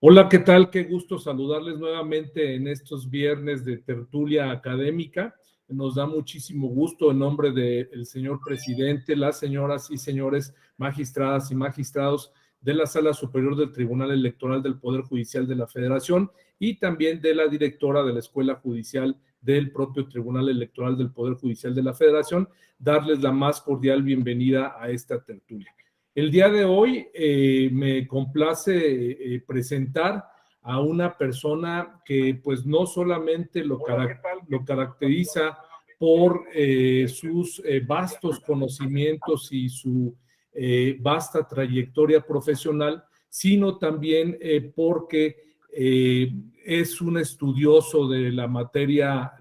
Hola, ¿qué tal? Qué gusto saludarles nuevamente en estos viernes de tertulia académica. Nos da muchísimo gusto en nombre del señor presidente, las señoras y señores magistradas y magistrados de la Sala Superior del Tribunal Electoral del Poder Judicial de la Federación y también de la directora de la Escuela Judicial del propio Tribunal Electoral del Poder Judicial de la Federación, darles la más cordial bienvenida a esta tertulia. El día de hoy me complace presentar a una persona que pues no solamente lo caracteriza por sus vastos conocimientos y su vasta trayectoria profesional, sino también porque es un estudioso de la materia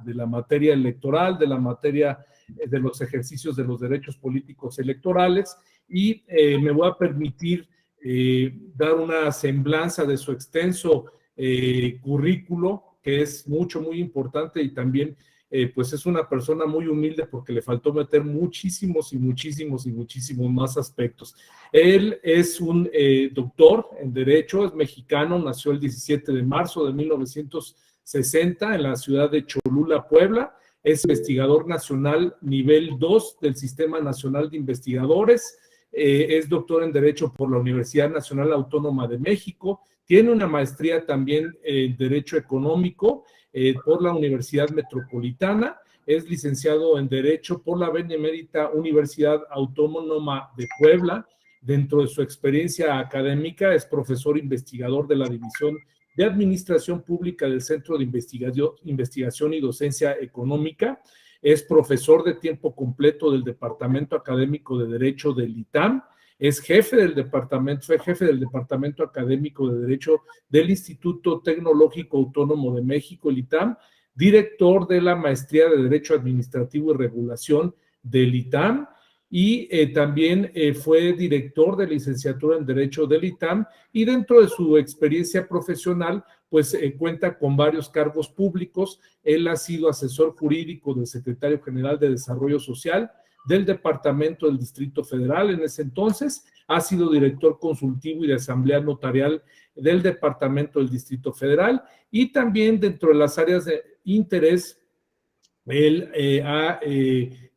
electoral, de la materia de los ejercicios de los derechos políticos electorales, y me voy a permitir dar una semblanza de su extenso currículo, que es muy importante, y también pues es una persona muy humilde porque le faltó meter muchísimos más aspectos. Él es un doctor en Derecho, es mexicano, nació el 17 de marzo de 1960 en la ciudad de Cholula, Puebla. Es investigador nacional nivel 2 del Sistema Nacional de Investigadores. Es doctor en Derecho por la Universidad Nacional Autónoma de México, tiene una maestría también en Derecho Económico por la Universidad Metropolitana, es licenciado en Derecho por la Benemérita Universidad Autónoma de Puebla. Dentro de su experiencia académica es profesor investigador de la División de Administración Pública del Centro de Investigación y Docencia Económica. Es profesor de tiempo completo del Departamento Académico de Derecho del ITAM, es fue jefe del Departamento Académico de Derecho del Instituto Tecnológico Autónomo de México, el ITAM, director de la Maestría de Derecho Administrativo y Regulación del ITAM, y también fue director de licenciatura en Derecho del ITAM, y dentro de su experiencia profesional, pues cuenta con varios cargos públicos. Él ha sido asesor jurídico del secretario general de Desarrollo Social del Departamento del Distrito Federal en ese entonces, ha sido director consultivo y de asamblea notarial del Departamento del Distrito Federal, y también dentro de las áreas de interés, él ha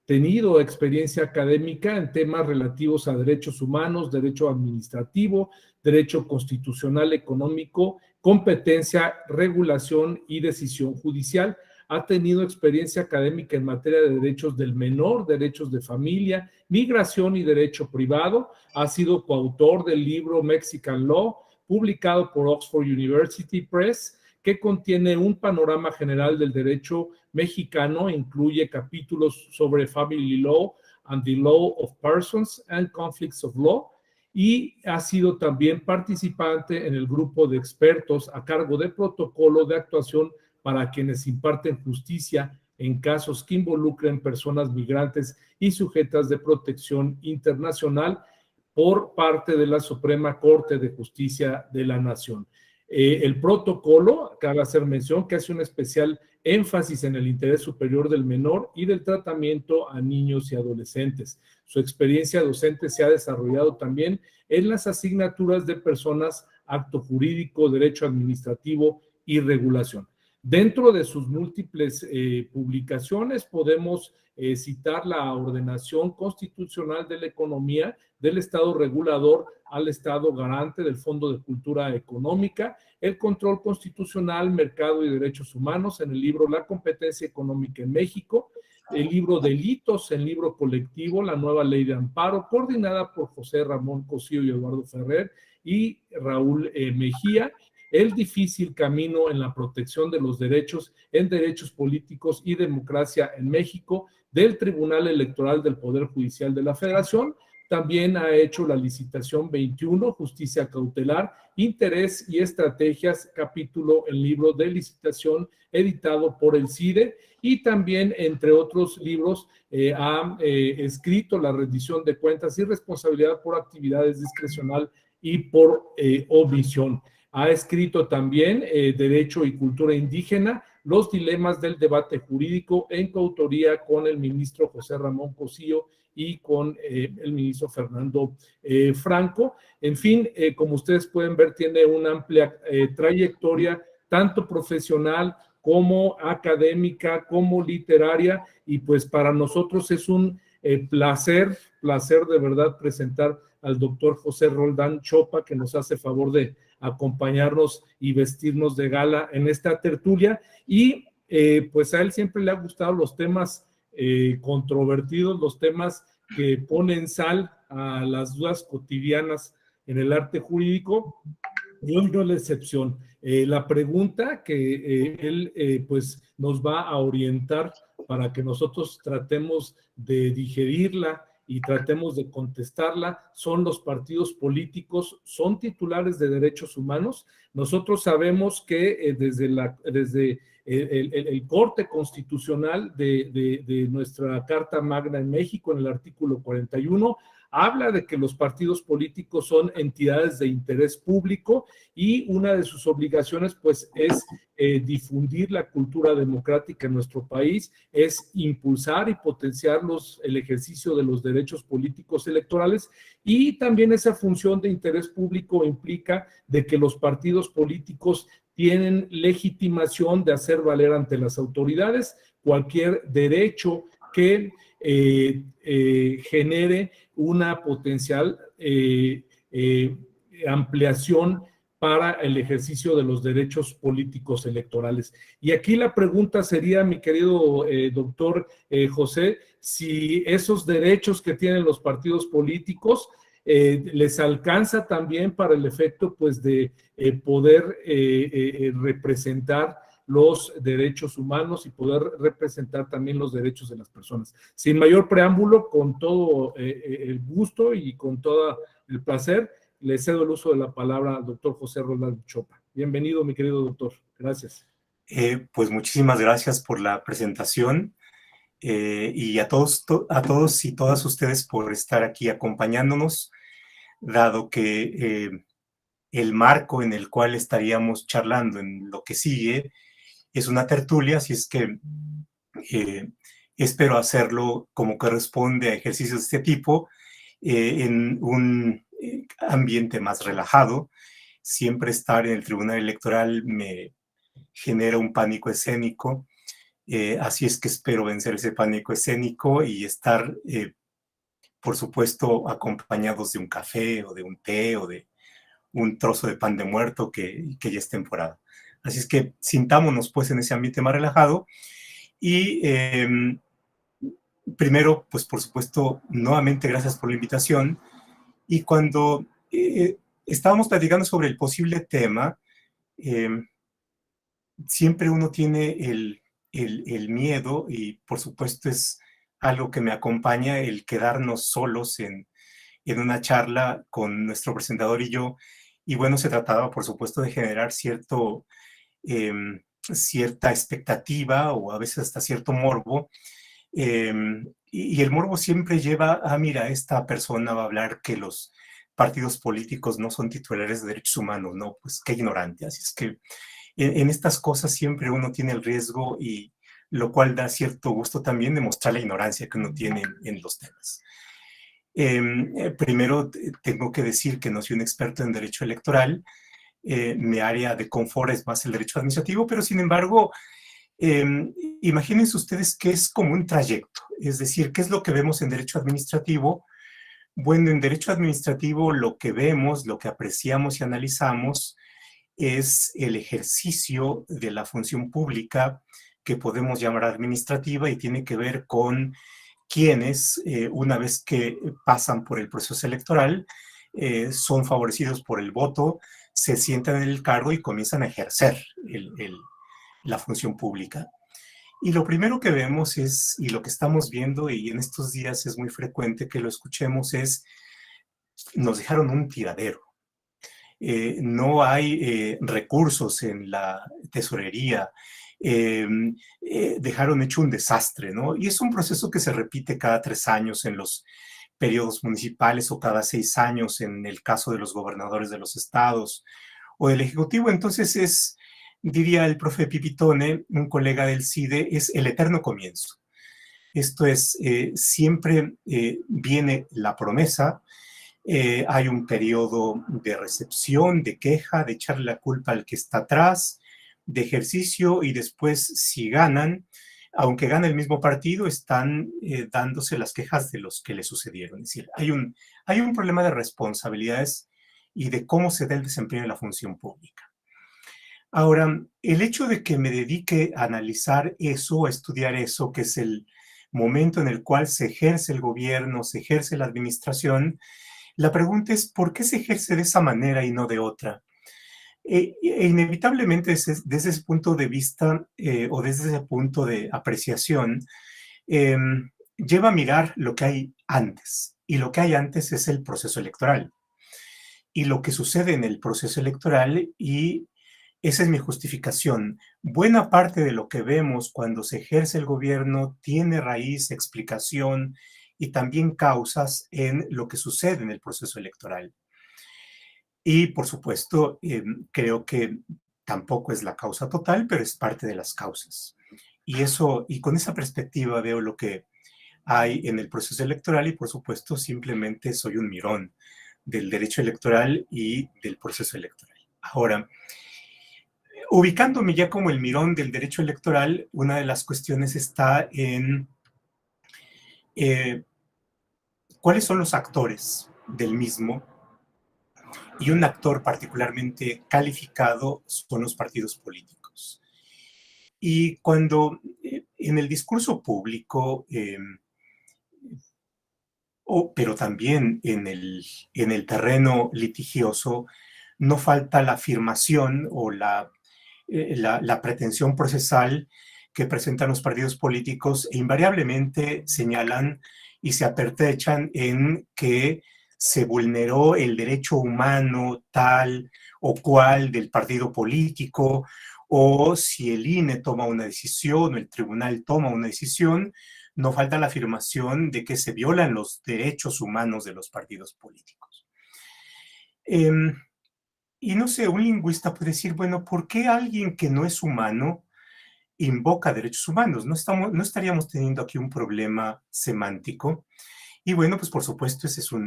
tenido experiencia académica en temas relativos a derechos humanos, derecho administrativo, derecho constitucional económico, competencia, regulación y decisión judicial. Ha tenido experiencia académica en materia de derechos del menor, derechos de familia, migración y derecho privado. Ha sido coautor del libro Mexican Law, publicado por Oxford University Press, que contiene un panorama general del derecho mexicano, incluye capítulos sobre Family Law and the Law of Persons and Conflicts of Law, y ha sido también participante en el grupo de expertos a cargo de protocolo de actuación para quienes imparten justicia en casos que involucren personas migrantes y sujetas de protección internacional por parte de la Suprema Corte de Justicia de la Nación. El protocolo, cabe hacer mención, que hace un especial énfasis en el interés superior del menor y del tratamiento a niños y adolescentes. Su experiencia docente se ha desarrollado también en las asignaturas de personas, acto jurídico, derecho administrativo y regulación. Dentro de sus múltiples publicaciones podemos citar la ordenación constitucional de la economía del Estado regulador al Estado garante del Fondo de Cultura Económica, el control constitucional, mercado y derechos humanos en el libro La competencia económica en México, el libro Delitos en libro colectivo, la nueva ley de amparo, coordinada por José Ramón Cosío y Eduardo Ferrer y Raúl Mejía, el difícil camino en la protección de los derechos en derechos políticos y democracia en México, del Tribunal Electoral del Poder Judicial de la Federación. También ha hecho la licitación 21, Justicia Cautelar, Interés y Estrategias, capítulo en libro de licitación editado por el CIDE, y también, entre otros libros, ha escrito La rendición de cuentas y responsabilidad por actividades discrecional y por omisión. Ha escrito también Derecho y Cultura Indígena, los dilemas del debate jurídico, en coautoría con el ministro José Ramón Cosío y con el ministro Fernando Franco. En fin, como ustedes pueden ver, tiene una amplia trayectoria, tanto profesional como académica, como literaria, y pues para nosotros es un placer de verdad presentar al doctor José Roldán Chopa, que nos hace favor de acompañarnos y vestirnos de gala en esta tertulia. Y pues a él siempre le ha gustado los temas controvertidos, los temas que ponen sal a las dudas cotidianas en el arte jurídico, y hoy no es la excepción. La pregunta que él pues nos va a orientar para que nosotros tratemos de digerirla y tratemos de contestarla son: ¿los partidos políticos son titulares de derechos humanos? Nosotros sabemos que desde el corte constitucional de nuestra Carta Magna en México, en el artículo 41, habla de que los partidos políticos son entidades de interés público y una de sus obligaciones pues es difundir la cultura democrática en nuestro país, es impulsar y potenciar el ejercicio de los derechos políticos electorales, y también esa función de interés público implica de que los partidos políticos tienen legitimación de hacer valer ante las autoridades cualquier derecho que genere una potencial ampliación para el ejercicio de los derechos políticos electorales. Y aquí la pregunta sería, mi querido doctor José, si esos derechos que tienen los partidos políticos les alcanza también para el efecto pues de poder representar los derechos humanos y poder representar también los derechos de las personas. Sin mayor preámbulo, con todo el gusto y con todo el placer, le cedo el uso de la palabra al doctor José Roldán Chopa. Bienvenido, mi querido doctor. Gracias. Pues muchísimas gracias por la presentación y a todos y todas ustedes por estar aquí acompañándonos, dado que el marco en el cual estaríamos charlando en lo que sigue es una tertulia, así es que espero hacerlo como corresponde a ejercicios de este tipo, en un ambiente más relajado. Siempre estar en el tribunal electoral me genera un pánico escénico, así es que espero vencer ese pánico escénico y estar, por supuesto, acompañados de un café o de un té o de un trozo de pan de muerto que ya es temporada. Así es que sintámonos pues en ese ambiente más relajado y primero, pues por supuesto, nuevamente gracias por la invitación. Y cuando estábamos platicando sobre el posible tema, siempre uno tiene el miedo, y por supuesto es algo que me acompaña, el quedarnos solos en una charla con nuestro presentador y yo. Y bueno, se trataba por supuesto de generar cierta expectativa o a veces hasta cierto morbo. Y el morbo siempre lleva a, mira, esta persona va a hablar que los partidos políticos no son titulares de derechos humanos, no, pues qué ignorante. Así es que en estas cosas siempre uno tiene el riesgo, y lo cual da cierto gusto también de mostrar la ignorancia que uno tiene en los temas. Primero tengo que decir que no soy un experto en derecho electoral. Mi área de confort es más el derecho administrativo, pero sin embargo, imagínense ustedes que es como un trayecto, es decir, ¿qué es lo que vemos en derecho administrativo? Bueno, en derecho administrativo lo que vemos, lo que apreciamos y analizamos es el ejercicio de la función pública que podemos llamar administrativa, y tiene que ver con quienes, una vez que pasan por el proceso electoral, son favorecidos por el voto, se sientan en el cargo y comienzan a ejercer la función pública. Y lo primero que vemos es, y lo que estamos viendo, y en estos días es muy frecuente que lo escuchemos, es: nos dejaron un tiradero. No hay recursos en la tesorería, dejaron hecho un desastre, ¿no? Y es un proceso que se repite cada 3 años en los periodos municipales, o cada 6 años en el caso de los gobernadores de los estados o del Ejecutivo. Entonces es, diría el profe Pipitone, un colega del CIDE, es el eterno comienzo. Esto es, siempre viene la promesa, hay un periodo de recepción, de queja, de echarle la culpa al que está atrás, de ejercicio, y después, si ganan, aunque gane el mismo partido, están dándose las quejas de los que le sucedieron. Es decir, hay un problema de responsabilidades y de cómo se da el desempeño de la función pública. Ahora, el hecho de que me dedique a analizar eso, a estudiar eso, que es el momento en el cual se ejerce el gobierno, se ejerce la administración, la pregunta es, ¿por qué se ejerce de esa manera y no de otra? Inevitablemente, desde ese punto de vista o desde ese punto de apreciación, eh, lleva a mirar lo que hay antes. Y lo que hay antes es el proceso electoral. Y lo que sucede en el proceso electoral, y esa es mi justificación. Buena parte de lo que vemos cuando se ejerce el gobierno tiene raíz, explicación y también causas en lo que sucede en el proceso electoral. Y por supuesto, creo que tampoco es la causa total, pero es parte de las causas. Y con esa perspectiva veo lo que hay en el proceso electoral, y por supuesto simplemente soy un mirón del derecho electoral y del proceso electoral. Ahora, ubicándome ya como el mirón del derecho electoral, una de las cuestiones está en cuáles son los actores del mismo, y un actor particularmente calificado son los partidos políticos. Y cuando en el discurso público, pero también en el terreno litigioso, no falta la afirmación o la pretensión procesal que presentan los partidos políticos, e invariablemente señalan y se apertrechan en que se vulneró el derecho humano tal o cual del partido político, o si el INE toma una decisión o el tribunal toma una decisión, no falta la afirmación de que se violan los derechos humanos de los partidos políticos. Y no sé, un lingüista puede decir, bueno, ¿por qué alguien que no es humano invoca derechos humanos? No estaríamos teniendo aquí un problema semántico. Y bueno, pues por supuesto, eso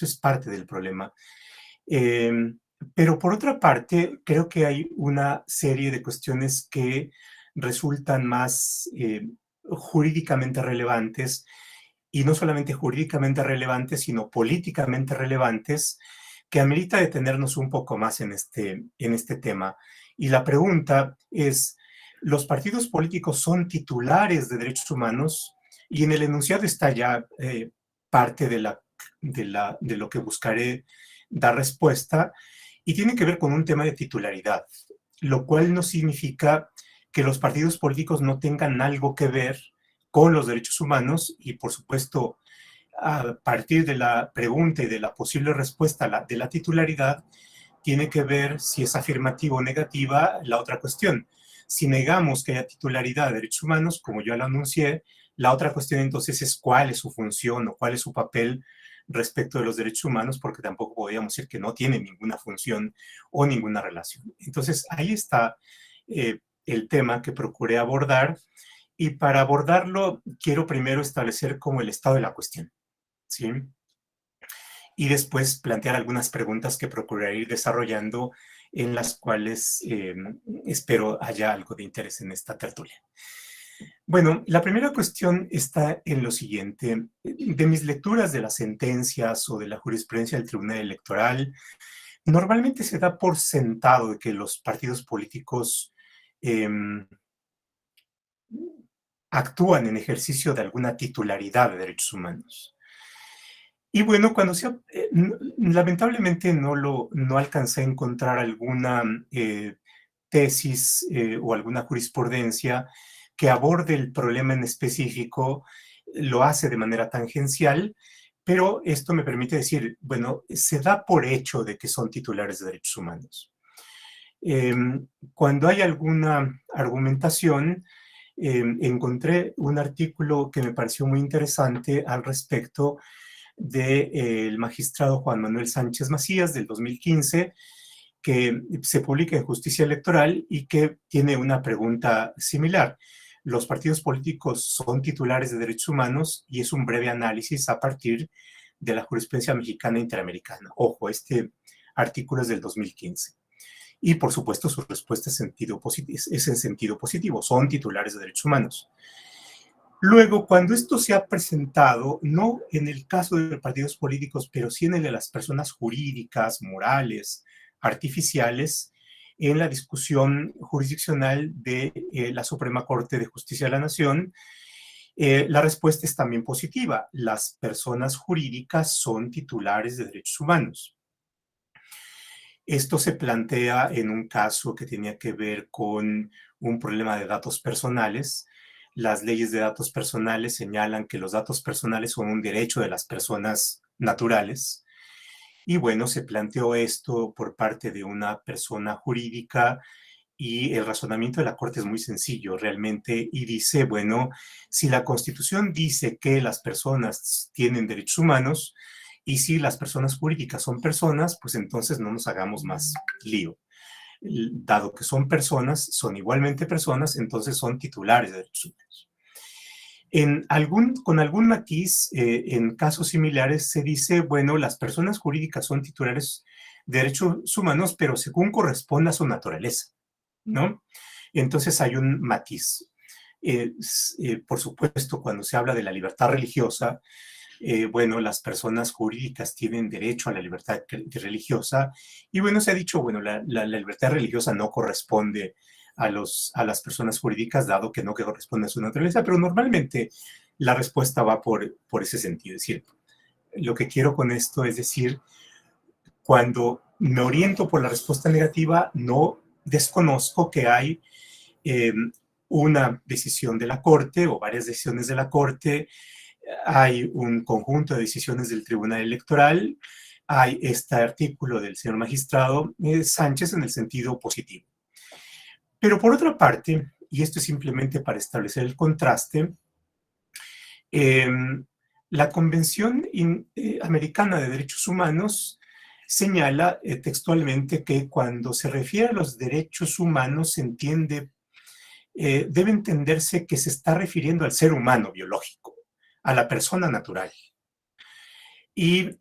es parte del problema. Pero por otra parte, creo que hay una serie de cuestiones que resultan más jurídicamente relevantes, y no solamente jurídicamente relevantes, sino políticamente relevantes, que amerita detenernos un poco más en este tema. Y la pregunta es, ¿los partidos políticos son titulares de derechos humanos? Y en el enunciado está ya parte de lo que buscaré dar respuesta, y tiene que ver con un tema de titularidad, lo cual no significa que los partidos políticos no tengan algo que ver con los derechos humanos. Y por supuesto, a partir de la pregunta y de la posible respuesta de la titularidad, tiene que ver si es afirmativa o negativa la otra cuestión. Si negamos que haya titularidad de derechos humanos, como yo lo anuncié, la otra cuestión entonces es cuál es su función o cuál es su papel respecto de los derechos humanos, porque tampoco podríamos decir que no tiene ninguna función o ninguna relación. Entonces, ahí está el tema que procuré abordar, y para abordarlo quiero primero establecer como el estado de la cuestión, ¿sí? Y después plantear algunas preguntas que procuraré ir desarrollando, en las cuales espero haya algo de interés en esta tertulia. Bueno, la primera cuestión está en lo siguiente. De mis lecturas de las sentencias o de la jurisprudencia del Tribunal Electoral, normalmente se da por sentado de que los partidos políticos actúan en ejercicio de alguna titularidad de derechos humanos. Y bueno, lamentablemente no alcancé a encontrar alguna tesis o alguna jurisprudencia que aborde el problema en específico. Lo hace de manera tangencial, pero esto me permite decir, bueno, se da por hecho de que son titulares de derechos humanos. Cuando hay alguna argumentación, encontré un artículo que me pareció muy interesante al respecto del magistrado Juan Manuel Sánchez Macías del 2015, que se publica en Justicia Electoral y que tiene una pregunta similar. los partidos políticos son titulares de derechos humanos y es un breve análisis a partir de la jurisprudencia mexicana e interamericana. Ojo, este artículo es del 2015. Y por supuesto su respuesta es en sentido positivo, son titulares de derechos humanos. Luego, cuando esto se ha presentado, no en el caso de los partidos políticos, pero sí en el de las personas jurídicas, morales, artificiales, en la discusión jurisdiccional de la Suprema Corte de Justicia de la Nación, la respuesta es también positiva. Las personas jurídicas son titulares de derechos humanos. Esto se plantea en un caso que tenía que ver con un problema de datos personales. Las leyes de datos personales señalan que los datos personales son un derecho de las personas naturales. Y bueno, se planteó esto por parte de una persona jurídica y el razonamiento de la Corte es muy sencillo realmente y dice, bueno, si la Constitución dice que las personas tienen derechos humanos y si las personas jurídicas son personas, pues entonces no nos hagamos más lío. Dado que son personas, son igualmente personas, entonces son titulares de derechos humanos. Con algún matiz, en casos similares se dice, bueno, las personas jurídicas son titulares de derechos humanos, pero según corresponde a su naturaleza, ¿no? Entonces hay un matiz. Por supuesto, cuando se habla de la libertad religiosa, bueno, las personas jurídicas tienen derecho a la libertad religiosa y bueno, se ha dicho, bueno, la libertad religiosa no corresponde a las personas jurídicas, dado que no corresponde a su naturaleza, pero normalmente la respuesta va por ese sentido. Es decir, lo que quiero con esto es decir, cuando me oriento por la respuesta negativa, no desconozco que hay una decisión de la Corte o varias decisiones de la Corte, hay un conjunto de decisiones del Tribunal Electoral, hay este artículo del señor magistrado Sánchez en el sentido positivo. Pero por otra parte, y esto es simplemente para establecer el contraste, la Convención Americana de Derechos Humanos señala textualmente que cuando se refiere a los derechos humanos se entiende, debe entenderse que se está refiriendo al ser humano biológico, a la persona natural. Y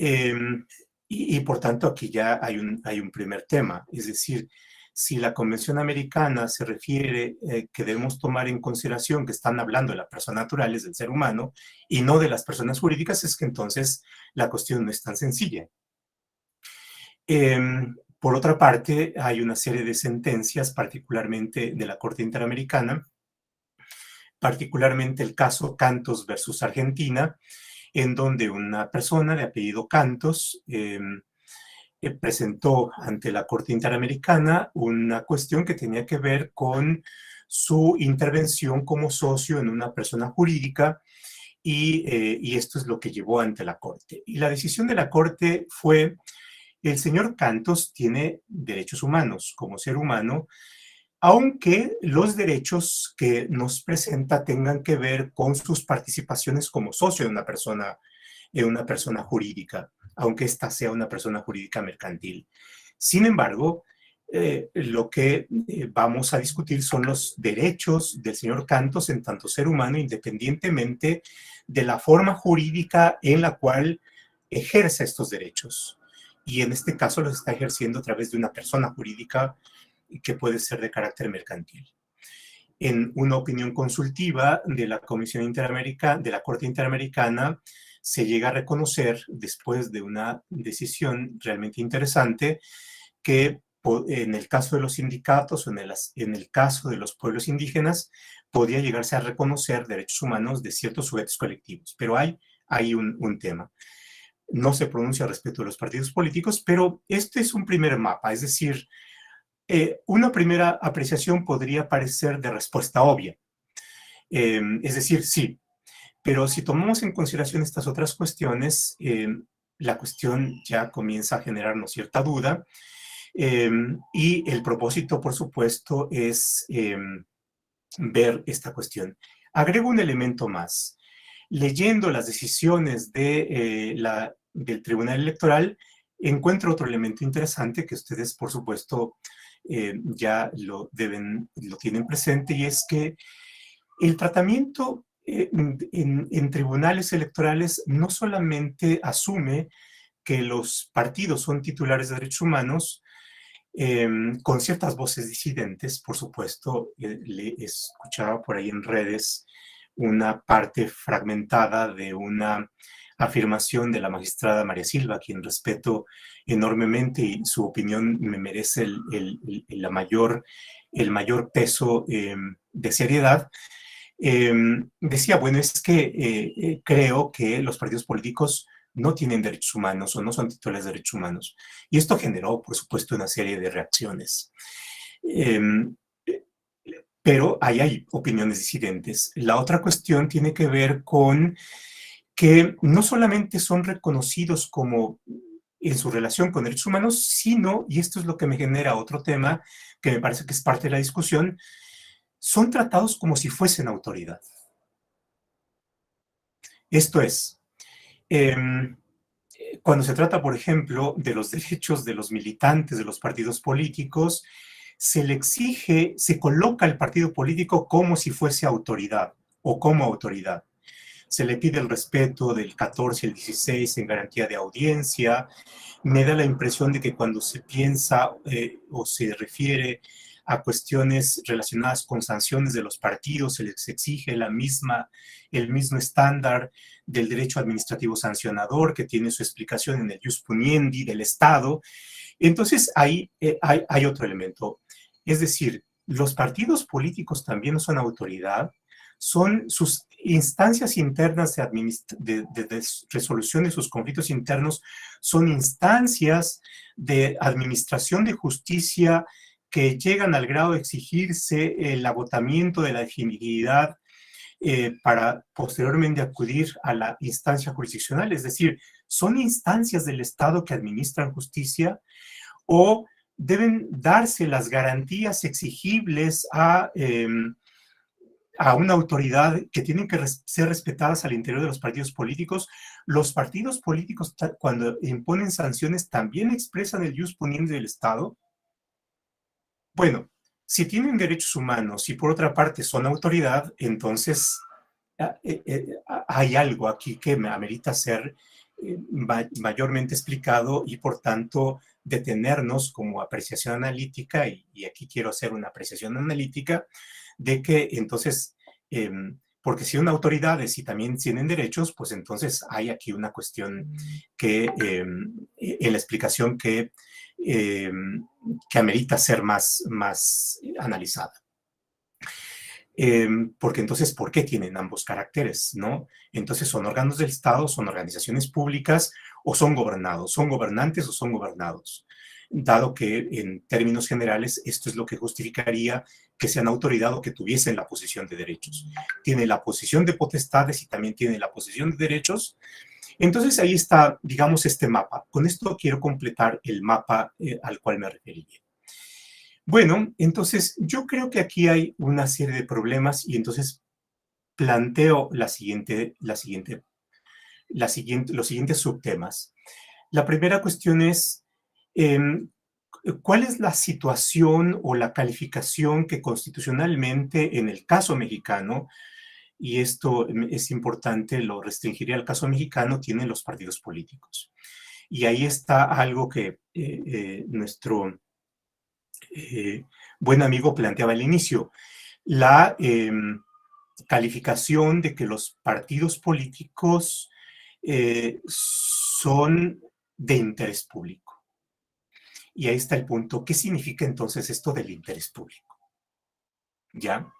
por tanto aquí ya hay un primer tema, es decir, si la Convención Americana se refiere que debemos tomar en consideración que están hablando de la persona natural, es del ser humano, y no de las personas jurídicas, es que entonces la cuestión no es tan sencilla. Por otra parte, hay una serie de sentencias, particularmente de la Corte Interamericana, particularmente el caso Cantos versus Argentina, en donde una persona de apellido Cantos presentó ante la Corte Interamericana una cuestión que tenía que ver con su intervención como socio en una persona jurídica y esto es lo que llevó ante la Corte. Y la decisión de la Corte fue, el señor Cantos tiene derechos humanos como ser humano, aunque los derechos que nos presenta tengan que ver con sus participaciones como socio de una persona jurídica, aunque ésta sea una persona jurídica mercantil. Sin embargo, lo que vamos a discutir son los derechos del señor Cantos en tanto ser humano, independientemente de la forma jurídica en la cual ejerce estos derechos. Y en este caso los está ejerciendo a través de una persona jurídica que puede ser de carácter mercantil. En una opinión consultiva de la Comisión Interamericana, de la Corte Interamericana, se llega a reconocer, después de una decisión realmente interesante, que en el caso de los sindicatos o en el caso de los pueblos indígenas, podía llegarse a reconocer derechos humanos de ciertos sujetos colectivos. Pero hay un tema. No se pronuncia respecto de los partidos políticos, pero este es un primer mapa, es decir, una primera apreciación podría parecer de respuesta obvia. Es decir, sí, pero si tomamos en consideración estas otras cuestiones, la cuestión ya comienza a generarnos cierta duda y el propósito, por supuesto, es ver esta cuestión. Agrego un elemento más. Leyendo las decisiones del Tribunal Electoral, encuentro otro elemento interesante que ustedes, por supuesto, ya lo tienen presente, y es que El tratamiento en tribunales electorales no solamente asume que los partidos son titulares de derechos humanos, con ciertas voces disidentes, por supuesto. Le escuchaba por ahí en redes una parte fragmentada de una afirmación de la magistrada María Silva, a quien respeto enormemente y su opinión me merece el mayor peso de seriedad. Decía, bueno, es que creo que los partidos políticos no tienen derechos humanos o no son titulares de derechos humanos. Y esto generó, por supuesto, una serie de reacciones. Pero ahí hay opiniones disidentes. La otra cuestión tiene que ver con que no solamente son reconocidos como en su relación con derechos humanos, sino, y esto es lo que me genera otro tema que me parece que es parte de la discusión, son tratados como si fuesen autoridad. Esto es, cuando se trata, por ejemplo, de los derechos de los militantes de los partidos políticos, se le exige, se coloca al partido político como si fuese autoridad o como autoridad. Se le pide el respeto del 14 al 16 en garantía de audiencia. Me da la impresión de que cuando se piensa o se refiere a cuestiones relacionadas con sanciones de los partidos, se les exige el mismo estándar del derecho administrativo sancionador, que tiene su explicación en el Ius Puniendi del Estado. Entonces, ahí hay otro elemento. Es decir, los partidos políticos también no son autoridad, son sus instancias internas de resolución de sus conflictos internos, son instancias de administración de justicia que llegan al grado de exigirse el agotamiento de la definibilidad para posteriormente acudir a la instancia jurisdiccional. Es decir, son instancias del Estado que administran justicia o deben darse las garantías exigibles a una autoridad que tienen que ser respetadas al interior de los partidos políticos. Los partidos políticos, cuando imponen sanciones, también expresan el ius puniendi del Estado. Bueno, si tienen derechos humanos y por otra parte son autoridad, entonces hay algo aquí que me amerita ser mayormente explicado y por tanto detenernos como apreciación analítica, y aquí quiero hacer una apreciación analítica de que entonces, porque si son autoridades y también tienen derechos, pues entonces hay aquí una cuestión que en la explicación que amerita ser más analizada. Porque entonces, ¿por qué tienen ambos caracteres, no? Entonces, ¿son órganos del Estado, son organizaciones públicas o son gobernados? ¿Son gobernantes o son gobernados? Dado que en términos generales esto es lo que justificaría que sean autoridad o que tuviesen la posición de derechos. Tiene la posición de potestades y también tiene la posición de derechos. Entonces ahí está, digamos, este mapa. Con esto quiero completar el mapa al cual me referí. Bueno, entonces yo creo que aquí hay una serie de problemas y entonces planteo los siguientes subtemas. La primera cuestión es, ¿cuál es la situación o la calificación que constitucionalmente en el caso mexicano, y esto es importante, lo restringiría al caso mexicano, tienen los partidos políticos? Y ahí está algo que nuestro buen amigo planteaba al inicio, la calificación de que los partidos políticos son de interés público. Y ahí está el punto. ¿Qué significa entonces esto del interés público? ¿Ya?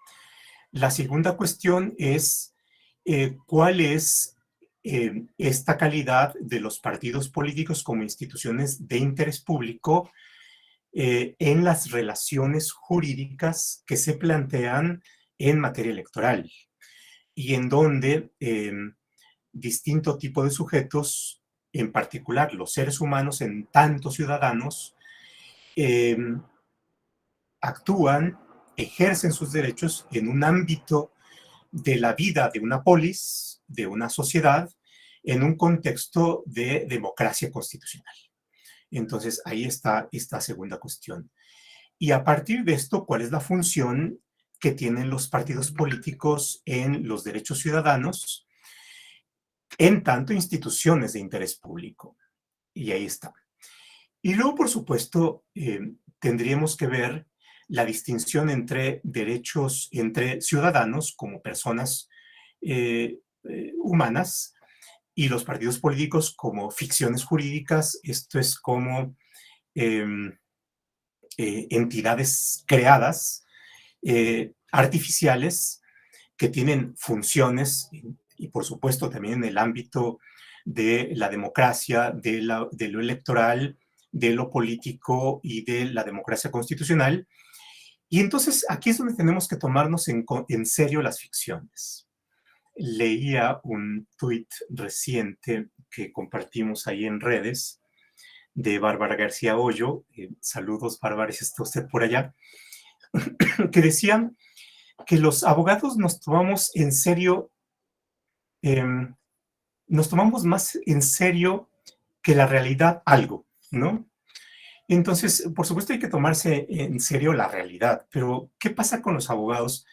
La segunda cuestión es cuál es esta calidad de los partidos políticos como instituciones de interés público en las relaciones jurídicas que se plantean en materia electoral y en donde distinto tipo de sujetos, en particular los seres humanos en tanto ciudadanos, actúan, ejercen sus derechos en un ámbito de la vida de una polis, de una sociedad, en un contexto de democracia constitucional. Entonces, ahí está esta segunda cuestión. Y a partir de esto, ¿cuál es la función que tienen los partidos políticos en los derechos ciudadanos, en tanto instituciones de interés público. Y ahí está. Y luego, por supuesto, tendríamos que ver la distinción entre derechos, entre ciudadanos como personas humanas y los partidos políticos como ficciones jurídicas. Esto es como entidades creadas, artificiales, que tienen funciones y por supuesto también en el ámbito de la democracia, de lo electoral, de lo político y de la democracia constitucional. Y entonces aquí es donde tenemos que tomarnos en serio las ficciones. Leía un tuit reciente que compartimos ahí en redes de Bárbara García Hoyo, saludos Bárbara si está usted por allá, que decían que los abogados nos tomamos en serio, nos tomamos más en serio que la realidad algo, ¿no? Entonces, por supuesto hay que tomarse en serio la realidad, pero ¿qué pasa con los abogados?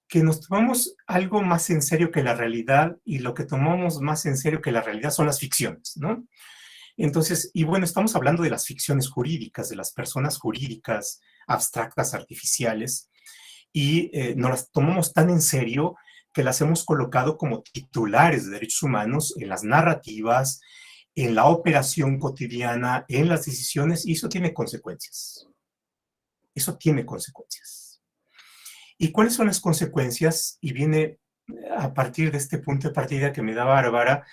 Que nos tomamos algo más en serio que la realidad y lo que tomamos más en serio que la realidad son las ficciones, ¿no? Entonces, y bueno, estamos hablando de las ficciones jurídicas, de las personas jurídicas abstractas, artificiales, y nos las tomamos tan en serio que las hemos colocado como titulares de derechos humanos en las narrativas, en la operación cotidiana, en las decisiones, y eso tiene consecuencias. Eso tiene consecuencias. ¿Y cuáles son las consecuencias? Y viene a partir de este punto de partida que me da Bárbara,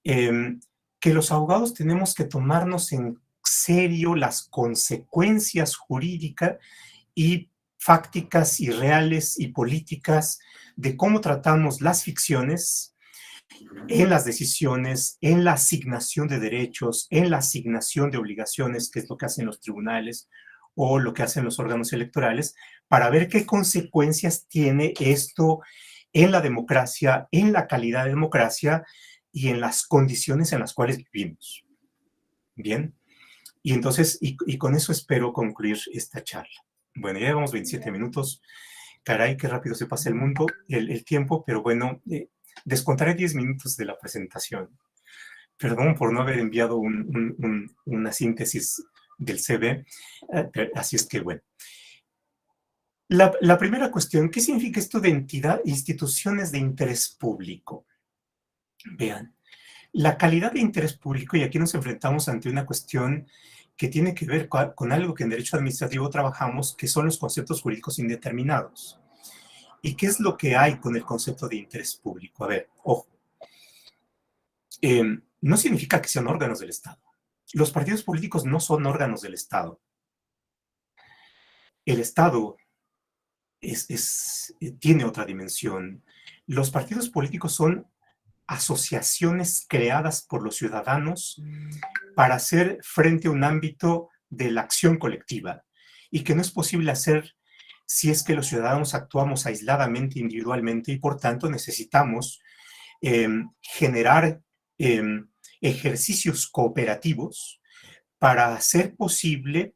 que los abogados tenemos que tomarnos en serio las consecuencias jurídicas y fácticas y reales y políticas de cómo tratamos las ficciones en las decisiones, en la asignación de derechos, en la asignación de obligaciones, que es lo que hacen los tribunales o lo que hacen los órganos electorales, para ver qué consecuencias tiene esto en la democracia, en la calidad de democracia y en las condiciones en las cuales vivimos. Bien, y entonces, y con eso espero concluir esta charla. Bueno, ya llevamos 27 minutos. Caray, qué rápido se pasa el mundo, el tiempo, pero bueno, descontaré 10 minutos de la presentación. Perdón por no haber enviado una síntesis del CV, así es que bueno. La primera cuestión, ¿qué significa esto de entidad, instituciones de interés público? Vean, la calidad de interés público, y aquí nos enfrentamos ante una cuestión que tiene que ver con algo que en derecho administrativo trabajamos, que son los conceptos jurídicos indeterminados. ¿Y qué es lo que hay con el concepto de interés público? A ver, ojo. No significa que sean órganos del Estado. Los partidos políticos no son órganos del Estado. El Estado tiene otra dimensión. Los partidos políticos son asociaciones creadas por los ciudadanos para hacer frente a un ámbito de la acción colectiva y que no es posible hacer si es que los ciudadanos actuamos aisladamente, individualmente, y por tanto necesitamos generar ejercicios cooperativos para hacer posible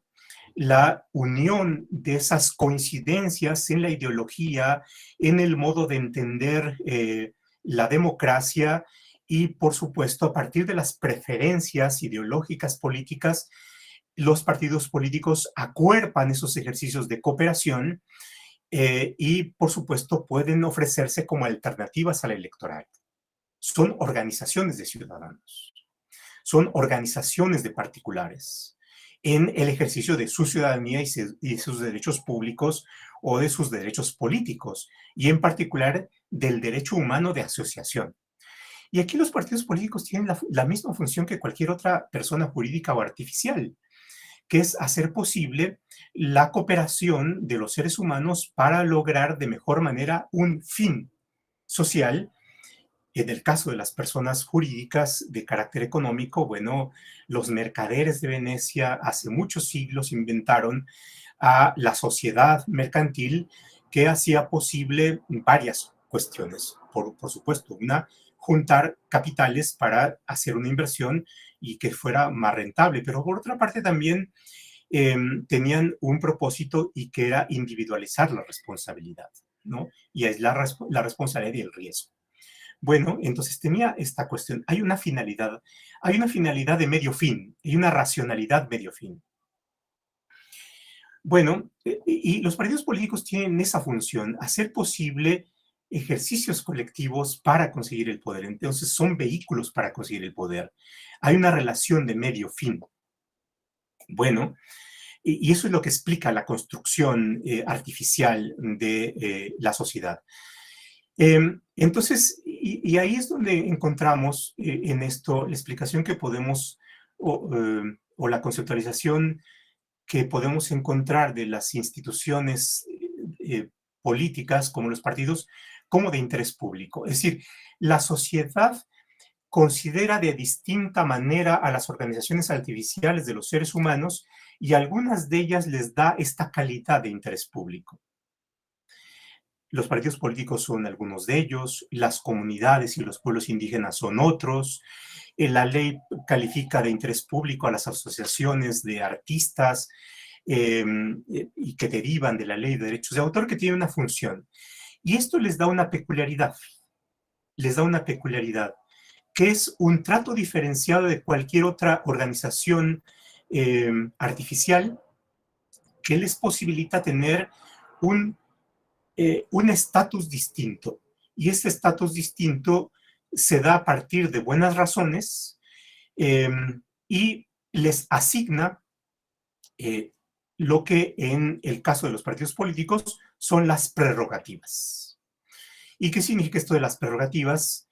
la unión de esas coincidencias en la ideología, en el modo de entender la democracia y, por supuesto, a partir de las preferencias ideológicas políticas, los partidos políticos acuerpan esos ejercicios de cooperación y, por supuesto, pueden ofrecerse como alternativas al electoral. Son organizaciones de ciudadanos, son organizaciones de particulares en el ejercicio de su ciudadanía y sus derechos públicos o de sus derechos políticos, y en particular del derecho humano de asociación. Y aquí los partidos políticos tienen la misma función que cualquier otra persona jurídica o artificial, que es hacer posible la cooperación de los seres humanos para lograr de mejor manera un fin social. En el caso de las personas jurídicas de carácter económico, bueno, los mercaderes de Venecia hace muchos siglos inventaron a la sociedad mercantil que hacía posible varias cuestiones. Por supuesto, una, juntar capitales para hacer una inversión y que fuera más rentable, pero por otra parte también tenían un propósito y que era individualizar la responsabilidad, ¿no? Y es la responsabilidad y el riesgo. Bueno, entonces tenía esta cuestión. Hay una finalidad de medio fin y una racionalidad medio fin. Bueno, y los partidos políticos tienen esa función, hacer posible ejercicios colectivos para conseguir el poder. Entonces son vehículos para conseguir el poder. Hay una relación de medio fin. Bueno, y eso es lo que explica la construcción artificial de la sociedad. Entonces, y ahí es donde encontramos en esto la explicación que podemos, o la conceptualización que podemos encontrar de las instituciones políticas, como los partidos, como de interés público. Es decir, la sociedad considera de distinta manera a las organizaciones artificiales de los seres humanos y algunas de ellas les da esta calidad de interés público. Los partidos políticos son algunos de ellos, las comunidades y los pueblos indígenas son otros. La ley califica de interés público a las asociaciones de artistas y que derivan de la ley de derechos de autor, que tiene una función. Y esto les da una peculiaridad, que es un trato diferenciado de cualquier otra organización artificial que les posibilita tener un estatus distinto. Y este estatus distinto se da a partir de buenas razones y les asigna lo que en el caso de los partidos políticos son las prerrogativas. ¿Y qué significa esto de las prerrogativas?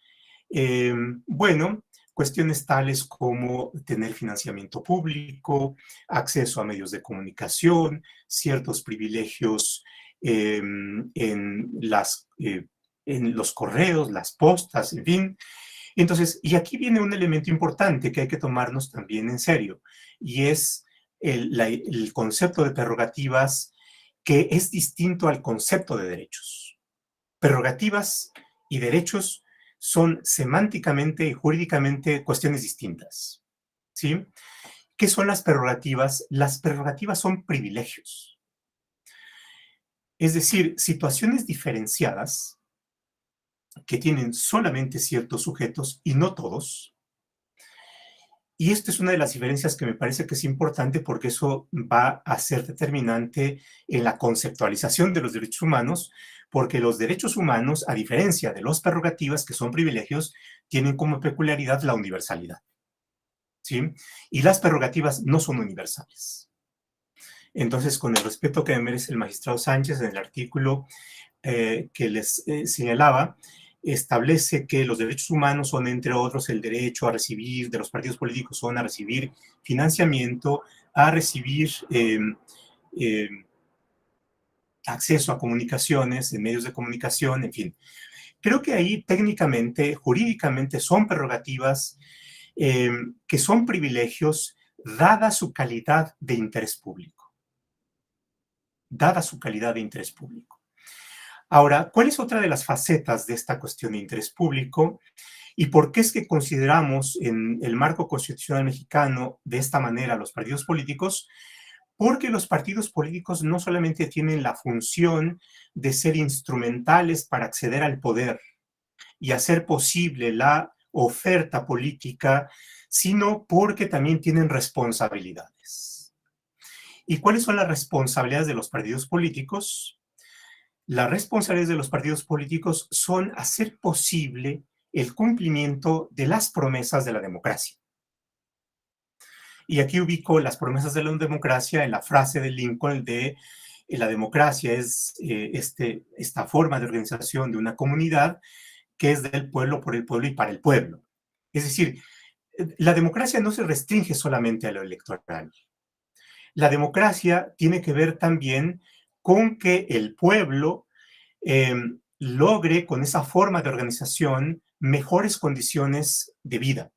Bueno, cuestiones tales como tener financiamiento público, acceso a medios de comunicación, ciertos privilegios en los correos, las postas, en fin. Entonces, y aquí viene un elemento importante que hay que tomarnos también en serio, y es el concepto de prerrogativas, que es distinto al concepto de derechos. Prerrogativas y derechos son semánticamente y jurídicamente cuestiones distintas, ¿sí? ¿Qué son las prerrogativas? Las prerrogativas son privilegios. Es decir, situaciones diferenciadas que tienen solamente ciertos sujetos y no todos. Y esta es una de las diferencias que me parece que es importante, porque eso va a ser determinante en la conceptualización de los derechos humanos, porque los derechos humanos, a diferencia de las prerrogativas, que son privilegios, tienen como peculiaridad la universalidad, ¿sí? Y las prerrogativas no son universales. Entonces, con el respeto que me merece el magistrado Sánchez, en el artículo que les señalaba, establece que los derechos humanos son, entre otros, el derecho a recibir, de los partidos políticos son a recibir financiamiento, a recibir acceso a comunicaciones, en medios de comunicación, en fin. Creo que ahí técnicamente, jurídicamente, son prerrogativas que son privilegios dada su calidad de interés público. Dada su calidad de interés público. Ahora, ¿cuál es otra de las facetas de esta cuestión de interés público? ¿Y por qué es que consideramos en el marco constitucional mexicano de esta manera los partidos políticos? Porque los partidos políticos no solamente tienen la función de ser instrumentales para acceder al poder y hacer posible la oferta política, sino porque también tienen responsabilidades. ¿Y cuáles son las responsabilidades de los partidos políticos? Las responsabilidades de los partidos políticos son hacer posible el cumplimiento de las promesas de la democracia. Y aquí ubico las promesas de la democracia en la frase de Lincoln de la democracia es esta forma de organización de una comunidad que es del pueblo, por el pueblo y para el pueblo. Es decir, la democracia no se restringe solamente a lo electoral. La democracia tiene que ver también con que el pueblo logre con esa forma de organización mejores condiciones de vida,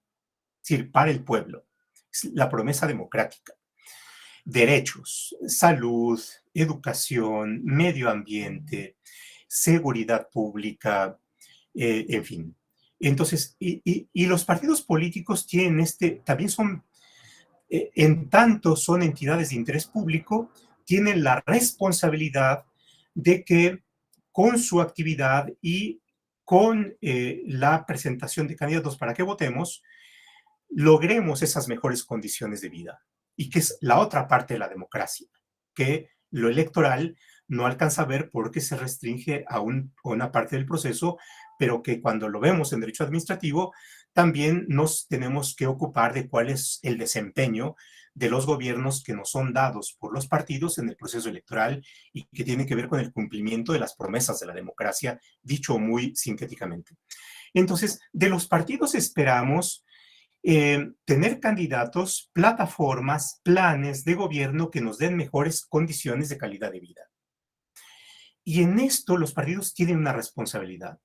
es decir, para el pueblo. Es la promesa democrática. Derechos, salud, educación, medio ambiente, seguridad pública, en fin. Entonces, y los partidos políticos tienen también son en tanto son entidades de interés público, tienen la responsabilidad de que con su actividad y con la presentación de candidatos para que votemos, logremos esas mejores condiciones de vida. Y que es la otra parte de la democracia, que lo electoral no alcanza a ver porque se restringe a una parte del proceso, pero que cuando lo vemos en derecho administrativo, también nos tenemos que ocupar de cuál es el desempeño de los gobiernos que nos son dados por los partidos en el proceso electoral y que tiene que ver con el cumplimiento de las promesas de la democracia, dicho muy sintéticamente. Entonces, de los partidos esperamos tener candidatos, plataformas, planes de gobierno que nos den mejores condiciones de calidad de vida. Y en esto los partidos tienen una responsabilidad.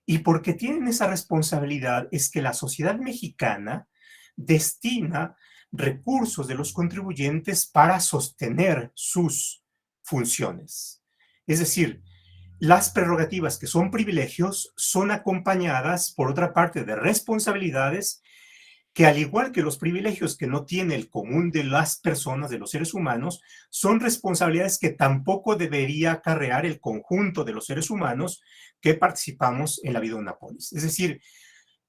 Y porque tienen esa responsabilidad es que la sociedad mexicana destina recursos de los contribuyentes para sostener sus funciones. Es decir, las prerrogativas que son privilegios son acompañadas, por otra parte, de responsabilidades que, al igual que los privilegios que no tiene el común de las personas, de los seres humanos, son responsabilidades que tampoco debería acarrear el conjunto de los seres humanos que participamos en la vida de una polis. Es decir,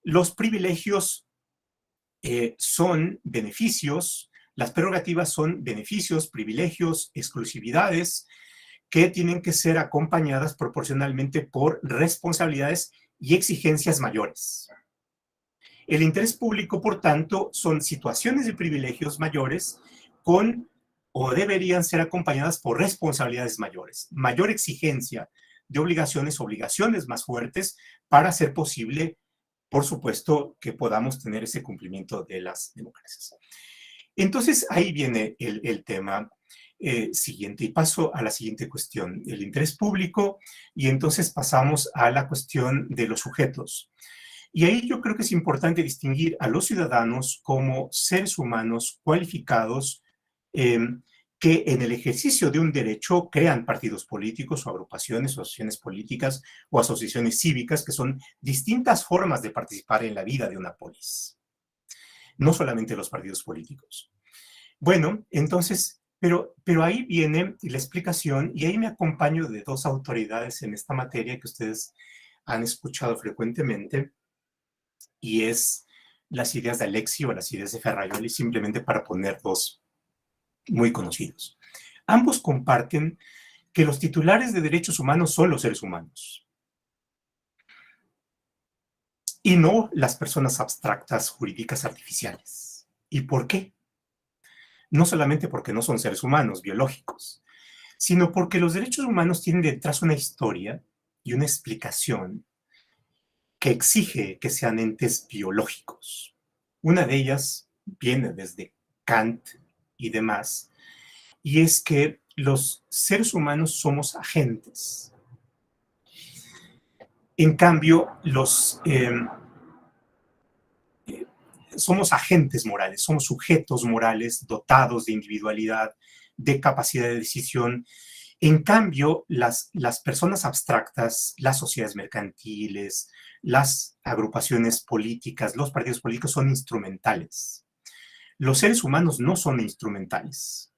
los privilegios son beneficios, las prerrogativas son beneficios, privilegios, exclusividades, que tienen que ser acompañadas proporcionalmente por responsabilidades y exigencias mayores. El interés público, por tanto, son situaciones de privilegios mayores con o deberían ser acompañadas por responsabilidades mayores, mayor exigencia de obligaciones más fuertes para hacer posible, por supuesto, que podamos tener ese cumplimiento de las democracias. Entonces, ahí viene el tema siguiente y paso a la siguiente cuestión, el interés público, y entonces pasamos a la cuestión de los sujetos. Y ahí yo creo que es importante distinguir a los ciudadanos como seres humanos cualificados que en el ejercicio de un derecho crean partidos políticos o agrupaciones o asociaciones políticas o asociaciones cívicas, que son distintas formas de participar en la vida de una polis. No solamente los partidos políticos. Bueno, entonces, pero ahí viene la explicación y ahí me acompaño de dos autoridades en esta materia que ustedes han escuchado frecuentemente, y es las ideas de Alexi o las ideas de Ferrajoli, simplemente para poner dos muy conocidos. Ambos comparten que los titulares de derechos humanos son los seres humanos y no las personas abstractas jurídicas artificiales. ¿Y por qué? No solamente porque no son seres humanos biológicos, sino porque los derechos humanos tienen detrás una historia y una explicación que exige que sean entes biológicos. Una de ellas viene desde Kant y demás, y es que los seres humanos somos agentes. En cambio, somos agentes morales, somos sujetos morales dotados de individualidad, de capacidad de decisión. En cambio, las personas abstractas, las sociedades mercantiles, las agrupaciones políticas, los partidos políticos son instrumentales. Los seres humanos no son instrumentales.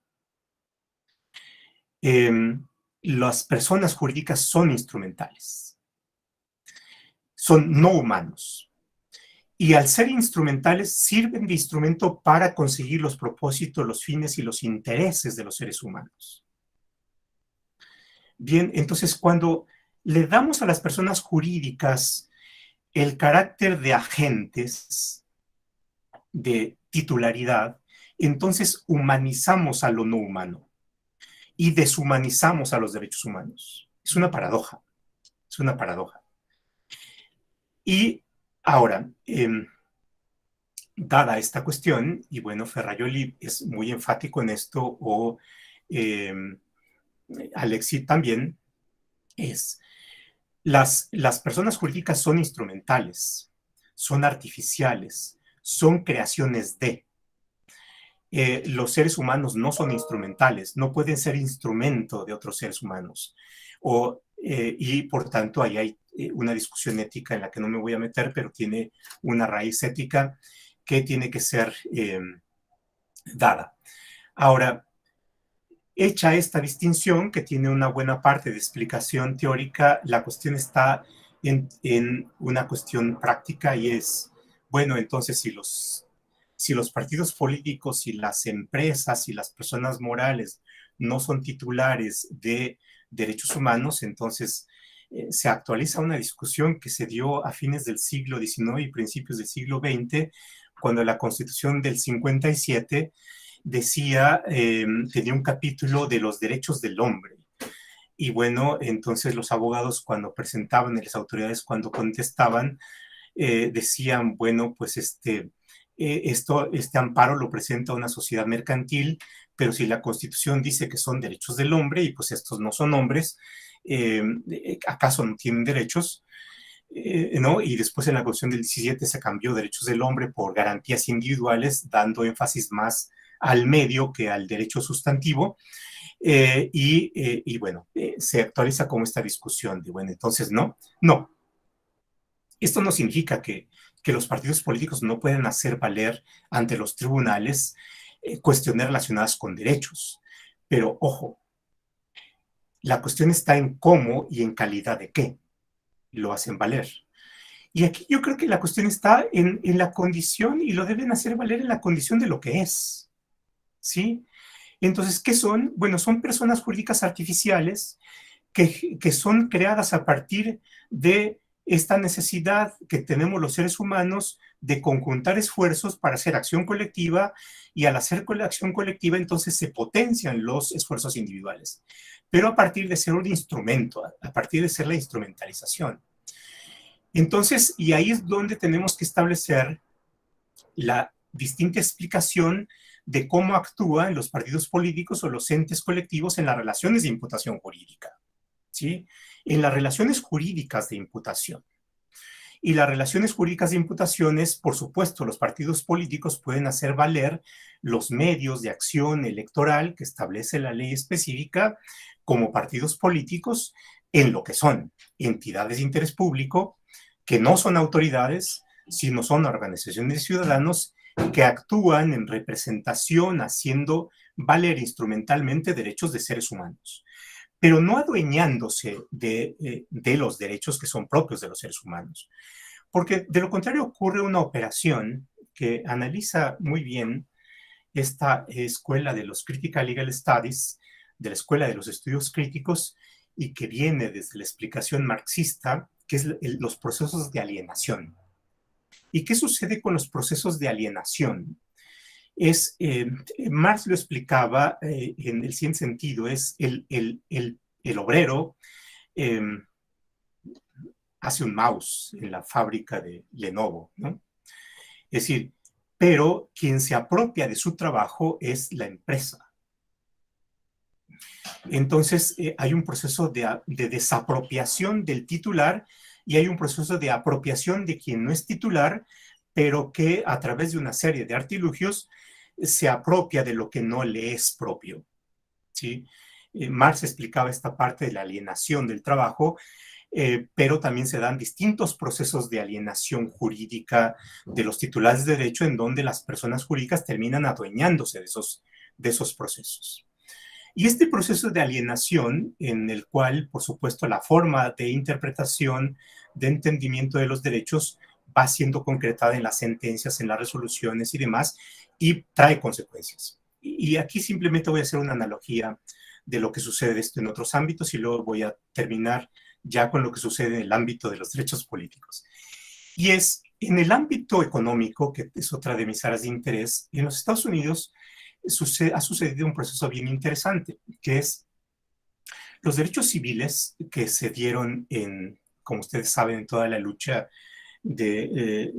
Las personas jurídicas son instrumentales. Son no humanos. Y al ser instrumentales, sirven de instrumento para conseguir los propósitos, los fines y los intereses de los seres humanos. Bien, entonces cuando le damos a las personas jurídicas el carácter de agentes, de titularidad, entonces humanizamos a lo no humano y deshumanizamos a los derechos humanos. Es una paradoja, es una paradoja. Y ahora, dada esta cuestión, y bueno, Ferrajoli es muy enfático en esto, o Alexi también, es las personas jurídicas son instrumentales, son artificiales, son creaciones de. Los seres humanos no son instrumentales, no pueden ser instrumento de otros seres humanos. Y por tanto, ahí hay una discusión ética en la que no me voy a meter, pero tiene una raíz ética que tiene que ser dada. Ahora, hecha esta distinción, que tiene una buena parte de explicación teórica, la cuestión está en una cuestión práctica y es, bueno, entonces si los partidos políticos y las empresas y las personas morales no son titulares de derechos humanos, entonces se actualiza una discusión que se dio a fines del siglo XIX y principios del siglo XX, cuando la Constitución del 57 decía, tenía un capítulo de los derechos del hombre. Y bueno, entonces los abogados cuando presentaban, y las autoridades cuando contestaban, decían, bueno, pues este amparo lo presenta una sociedad mercantil, pero si la Constitución dice que son derechos del hombre y pues estos no son hombres, ¿acaso no tienen derechos? ¿No? Y después en la Constitución del 17 se cambió derechos del hombre por garantías individuales, dando énfasis más al medio que al derecho sustantivo. Y bueno, se actualiza como esta discusión de, bueno, entonces no. Esto no significa que los partidos políticos no pueden hacer valer ante los tribunales cuestiones relacionadas con derechos. Pero ojo, la cuestión está en cómo y en calidad de qué lo hacen valer. Y aquí yo creo que la cuestión está en la condición, y lo deben hacer valer en la condición de lo que es, ¿sí? Entonces, ¿qué son? Bueno, son personas jurídicas artificiales que son creadas a partir de esta necesidad que tenemos los seres humanos de conjuntar esfuerzos para hacer acción colectiva, y al hacer acción colectiva entonces se potencian los esfuerzos individuales, pero a partir de ser un instrumento, a partir de ser la instrumentalización. Entonces, y ahí es donde tenemos que establecer la distinta explicación de cómo actúan los partidos políticos o los entes colectivos en las relaciones de imputación jurídica, ¿sí? En las relaciones jurídicas de imputación. Y las relaciones jurídicas de imputaciones, por supuesto, los partidos políticos pueden hacer valer los medios de acción electoral que establece la ley específica como partidos políticos en lo que son entidades de interés público, que no son autoridades, sino son organizaciones de ciudadanos que actúan en representación, haciendo valer instrumentalmente derechos de seres humanos, pero no adueñándose de los derechos que son propios de los seres humanos. Porque de lo contrario ocurre una operación que analiza muy bien esta escuela de los Critical Legal Studies, de la escuela de los estudios críticos, y que viene desde la explicación marxista, que es los procesos de alienación. ¿Y qué sucede con los procesos de alienación? Marx lo explicaba en el siguiente sentido, es el obrero hace un mouse en la fábrica de Lenovo, ¿no? Es decir, pero quien se apropia de su trabajo es la empresa. Entonces, hay un proceso de desapropiación del titular, y hay un proceso de apropiación de quien no es titular, pero que a través de una serie de artilugios se apropia de lo que no le es propio, ¿sí? Marx explicaba esta parte de la alienación del trabajo, pero también se dan distintos procesos de alienación jurídica de los titulares de derecho, en donde las personas jurídicas terminan adueñándose de esos procesos. Y este proceso de alienación, en el cual, por supuesto, la forma de interpretación, de entendimiento de los derechos va siendo concretada en las sentencias, en las resoluciones y demás, y trae consecuencias. Y aquí simplemente voy a hacer una analogía de lo que sucede esto en otros ámbitos, y luego voy a terminar ya con lo que sucede en el ámbito de los derechos políticos. Y es en el ámbito económico, que es otra de mis áreas de interés, y en los Estados Unidos ha sucedido un proceso bien interesante, que es los derechos civiles que se dieron como ustedes saben, en toda la lucha de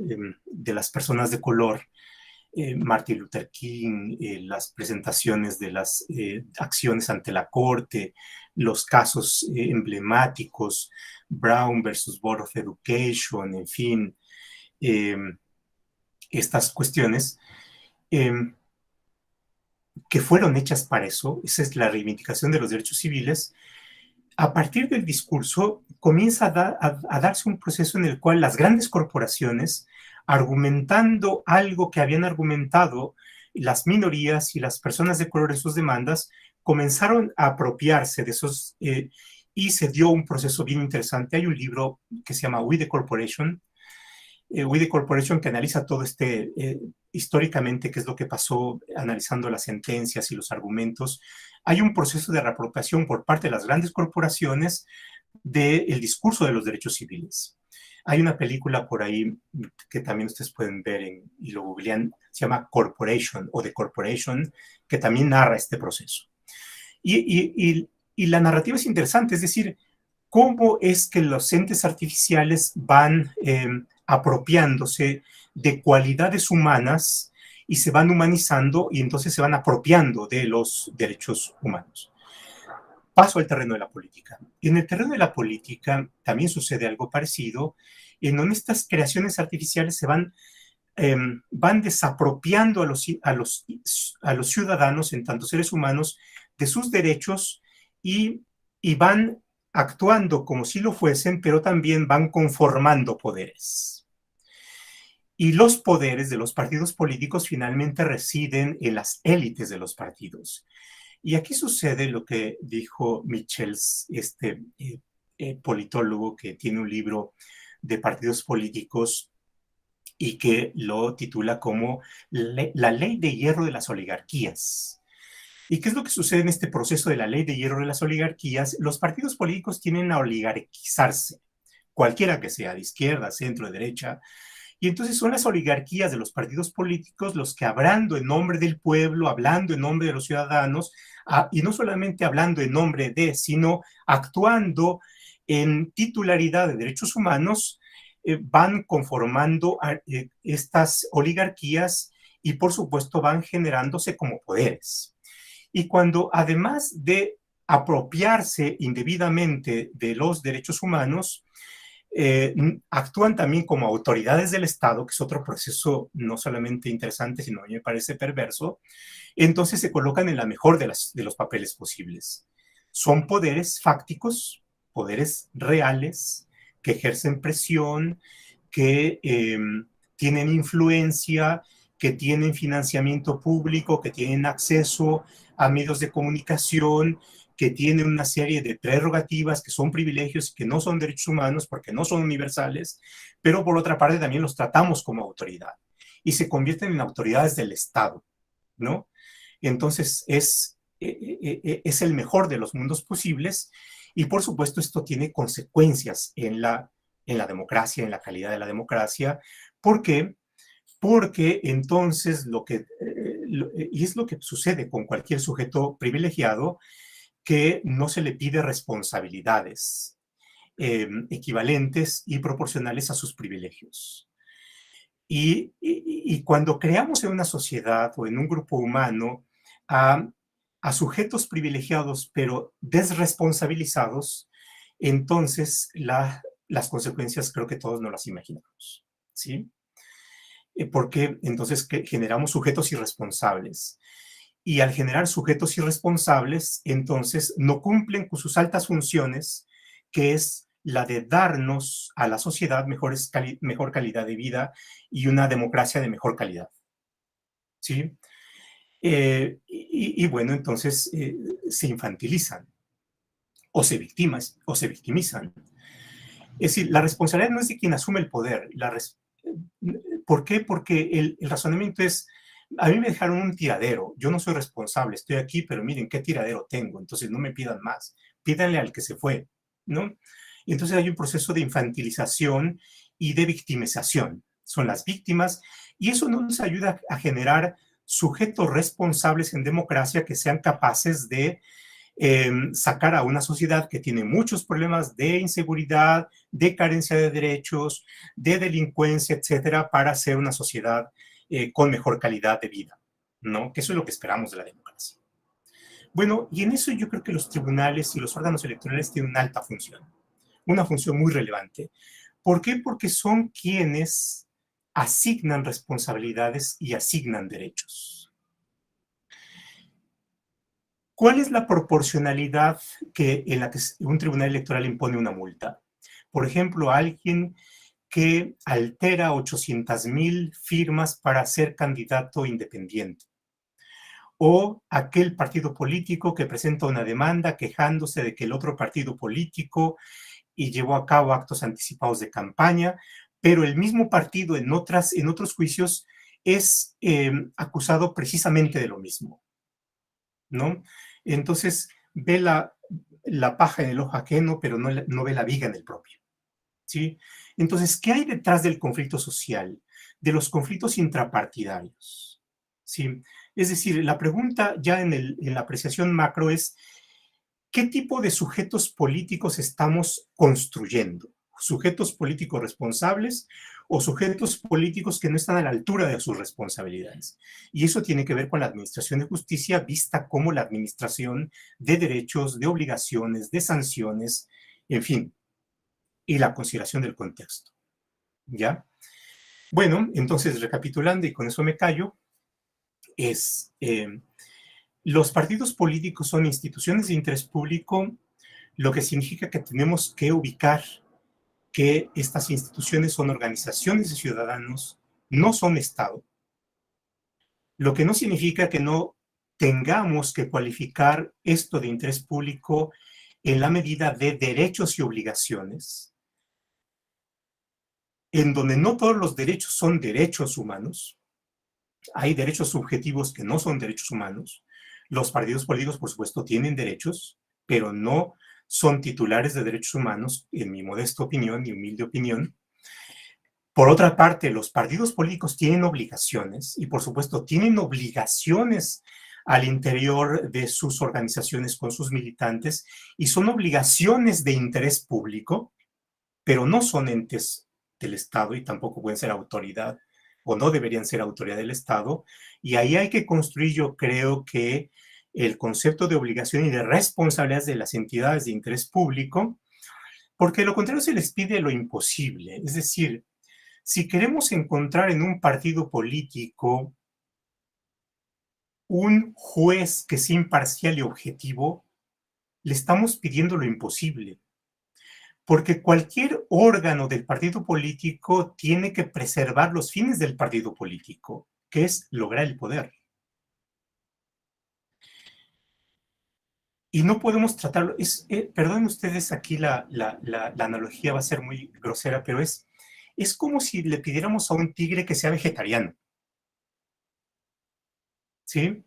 las personas de color, Martin Luther King, las presentaciones de las acciones ante la corte, los casos emblemáticos, Brown versus Board of Education, en fin, estas cuestiones que fueron hechas para eso. Esa es la reivindicación de los derechos civiles. A partir del discurso comienza a darse un proceso en el cual las grandes corporaciones, argumentando algo que habían argumentado las minorías y las personas de color en sus demandas comenzaron a apropiarse de esos y se dio un proceso bien interesante. Hay un libro que se llama We the Corporation, We the Corporation, que analiza todo históricamente qué es lo que pasó, analizando las sentencias y los argumentos. Hay un proceso de reapropiación por parte de las grandes corporaciones del discurso de los derechos civiles. Hay una película por ahí que también ustedes pueden ver y lo googlean, se llama Corporation o The Corporation, que también narra este proceso. Y la narrativa es interesante, es decir, cómo es que los entes artificiales van apropiándose de cualidades humanas y se van humanizando y entonces se van apropiando de los derechos humanos. Paso al terreno de la política. En el terreno de la política también sucede algo parecido, en donde estas creaciones artificiales se van desapropiando a los ciudadanos, en tanto seres humanos, de sus derechos y van actuando como si lo fuesen, pero también van conformando poderes. Y los poderes de los partidos políticos finalmente residen en las élites de los partidos. Y aquí sucede lo que dijo Michels, politólogo que tiene un libro de partidos políticos y que lo titula como La ley de hierro de las oligarquías. ¿Y qué es lo que sucede en este proceso de la ley de hierro de las oligarquías? Los partidos políticos tienden a oligarquizarse, cualquiera que sea, de izquierda, centro, de derecha, y entonces son las oligarquías de los partidos políticos los que, hablando en nombre del pueblo, hablando en nombre de los ciudadanos, y no solamente hablando en nombre de, sino actuando en titularidad de derechos humanos, van conformando estas oligarquías y, por supuesto, van generándose como poderes. Y cuando, además de apropiarse indebidamente de los derechos humanos, actúan también como autoridades del Estado, que es otro proceso no solamente interesante, sino a mí me parece perverso, entonces se colocan en la mejor de los papeles posibles. Son poderes fácticos, poderes reales, que ejercen presión, que tienen influencia, que tienen financiamiento público, que tienen acceso a medios de comunicación, que tienen una serie de prerrogativas que son privilegios y que no son derechos humanos porque no son universales, pero por otra parte también los tratamos como autoridad y se convierten en autoridades del Estado, ¿no? Entonces es el mejor de los mundos posibles y por supuesto esto tiene consecuencias en la democracia, en la calidad de la democracia. ¿Por qué? Porque entonces y es lo que sucede con cualquier sujeto privilegiado, que no se le pide responsabilidades equivalentes y proporcionales a sus privilegios. Y cuando creamos en una sociedad o en un grupo humano a sujetos privilegiados pero desresponsabilizados, entonces las consecuencias creo que todos nos las imaginamos, ¿sí? Porque entonces generamos sujetos irresponsables. Y al generar sujetos irresponsables, entonces no cumplen con sus altas funciones, que es la de darnos a la sociedad mejor calidad de vida y una democracia de mejor calidad. ¿Sí? Y bueno, entonces se infantilizan o se victimizan. Es decir, la responsabilidad no es de quien asume el poder. ¿Por qué? Porque el razonamiento es: a mí me dejaron un tiradero, yo no soy responsable, estoy aquí, pero miren qué tiradero tengo, entonces no me pidan más, pídanle al que se fue, ¿no? Y entonces hay un proceso de infantilización y de victimización. Son las víctimas y eso no nos ayuda a generar sujetos responsables en democracia que sean capaces de sacar a una sociedad que tiene muchos problemas de inseguridad, de carencia de derechos, de delincuencia, etcétera, para ser una sociedad con mejor calidad de vida, ¿no? Que eso es lo que esperamos de la democracia. Bueno, y en eso yo creo que los tribunales y los órganos electorales tienen una alta función, una función muy relevante. ¿Por qué? Porque son quienes asignan responsabilidades y asignan derechos. ¿Cuál es la proporcionalidad en la que un tribunal electoral impone una multa? Por ejemplo, alguien que altera 800,000 firmas para ser candidato independiente, o aquel partido político que presenta una demanda quejándose de que el otro partido político y llevó a cabo actos anticipados de campaña, pero el mismo partido en otros juicios es acusado precisamente de lo mismo, ¿no? Entonces ve la paja en el ojo ajeno, pero no ve la viga en el propio, ¿sí? Entonces, ¿qué hay detrás del conflicto social, de los conflictos intrapartidarios? ¿Sí? Es decir, la pregunta ya en la apreciación macro es, ¿qué tipo de sujetos políticos estamos construyendo? ¿Sujetos políticos responsables o sujetos políticos que no están a la altura de sus responsabilidades? Y eso tiene que ver con la administración de justicia vista como la administración de derechos, de obligaciones, de sanciones, en fin, y la consideración del contexto. ¿Ya? Bueno, entonces recapitulando y con eso me callo, es los partidos políticos son instituciones de interés público, lo que significa que tenemos que ubicar que estas instituciones son organizaciones de ciudadanos, no son Estado, lo que no significa que no tengamos que cualificar esto de interés público en la medida de derechos y obligaciones, en donde no todos los derechos son derechos humanos, hay derechos subjetivos que no son derechos humanos. Los partidos políticos, por supuesto, tienen derechos, pero no son titulares de derechos humanos, en mi modesta opinión, mi humilde opinión. Por otra parte, los partidos políticos tienen obligaciones y, por supuesto, tienen obligaciones al interior de sus organizaciones con sus militantes y son obligaciones de interés público, pero no son entes del Estado y tampoco pueden ser autoridad o no deberían ser autoridad del Estado. Y ahí hay que construir, yo creo que el concepto de obligación y de responsabilidades de las entidades de interés público, porque de lo contrario se les pide lo imposible. Es decir, si queremos encontrar en un partido político un juez que sea imparcial y objetivo, le estamos pidiendo lo imposible. Porque cualquier órgano del partido político tiene que preservar los fines del partido político, que es lograr el poder. Y no podemos tratarlo, perdonen ustedes aquí la analogía va a ser muy grosera, pero es como si le pidiéramos a un tigre que sea vegetariano, ¿sí?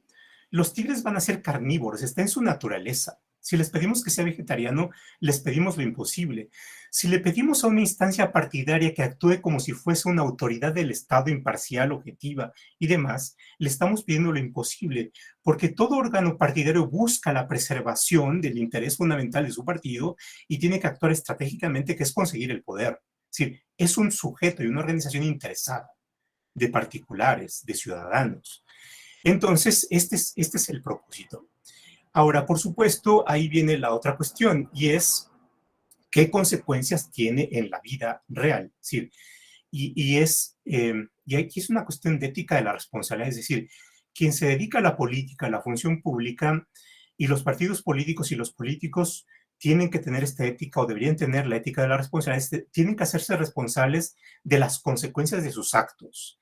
Los tigres van a ser carnívoros, está en su naturaleza. Si les pedimos que sea vegetariano, les pedimos lo imposible. Si le pedimos a una instancia partidaria que actúe como si fuese una autoridad del Estado imparcial, objetiva y demás, le estamos pidiendo lo imposible, porque todo órgano partidario busca la preservación del interés fundamental de su partido y tiene que actuar estratégicamente, que es conseguir el poder. Es decir, es un sujeto y una organización interesada de particulares, de ciudadanos. Entonces, este es el propósito. Ahora, por supuesto, ahí viene la otra cuestión y es qué consecuencias tiene en la vida real. Es decir, y aquí es una cuestión de ética de la responsabilidad, es decir, quien se dedica a la política, a la función pública y los partidos políticos y los políticos tienen que tener esta ética o deberían tener la ética de la responsabilidad, tienen que hacerse responsables de las consecuencias de sus actos.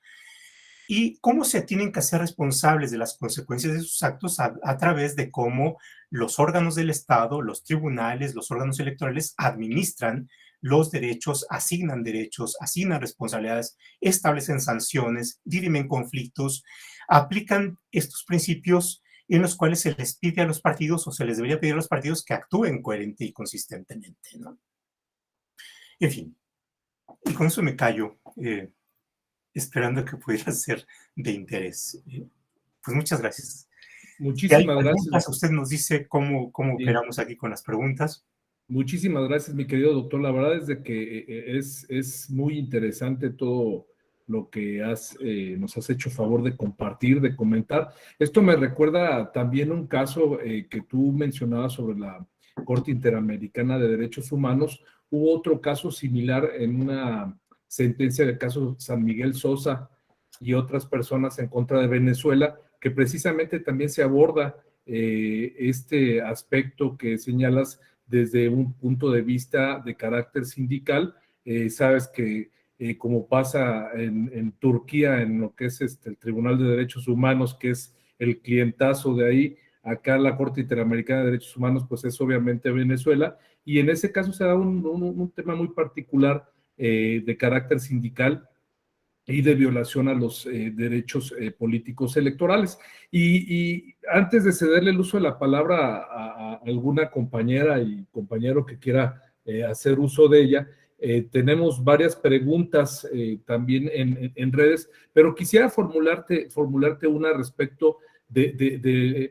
¿Y cómo se tienen que hacer responsables de las consecuencias de sus actos? A través de cómo los órganos del Estado, los tribunales, los órganos electorales administran los derechos, asignan responsabilidades, establecen sanciones, dirimen conflictos, aplican estos principios en los cuales se les pide a los partidos o se les debería pedir a los partidos que actúen coherente y consistentemente, ¿no? En fin, y con eso me callo. Esperando que pudiera ser de interés. Pues muchas gracias. Si hay Muchísimas preguntas, gracias. usted nos dice cómo Bien. operamos aquí con las preguntas. Muchísimas gracias, mi querido doctor. La verdad es de que es muy interesante todo lo que nos has hecho favor de compartir, de comentar. Esto me recuerda también un caso que tú mencionabas sobre la Corte Interamericana de Derechos Humanos. Hubo otro caso similar en una sentencia del caso San Miguel Sosa y otras personas en contra de Venezuela, que precisamente también se aborda este aspecto que señalas desde un punto de vista de carácter sindical. Sabes que como pasa en Turquía, en lo que es el Tribunal de Derechos Humanos, que es el clientazo de ahí. Acá la Corte Interamericana de Derechos Humanos, pues es obviamente Venezuela, y en ese caso se da un tema muy particular de carácter sindical y de violación a los derechos políticos electorales. Y antes de cederle el uso de la palabra a alguna compañera y compañero que quiera hacer uso de ella, tenemos varias preguntas también en redes, pero quisiera formularte una respecto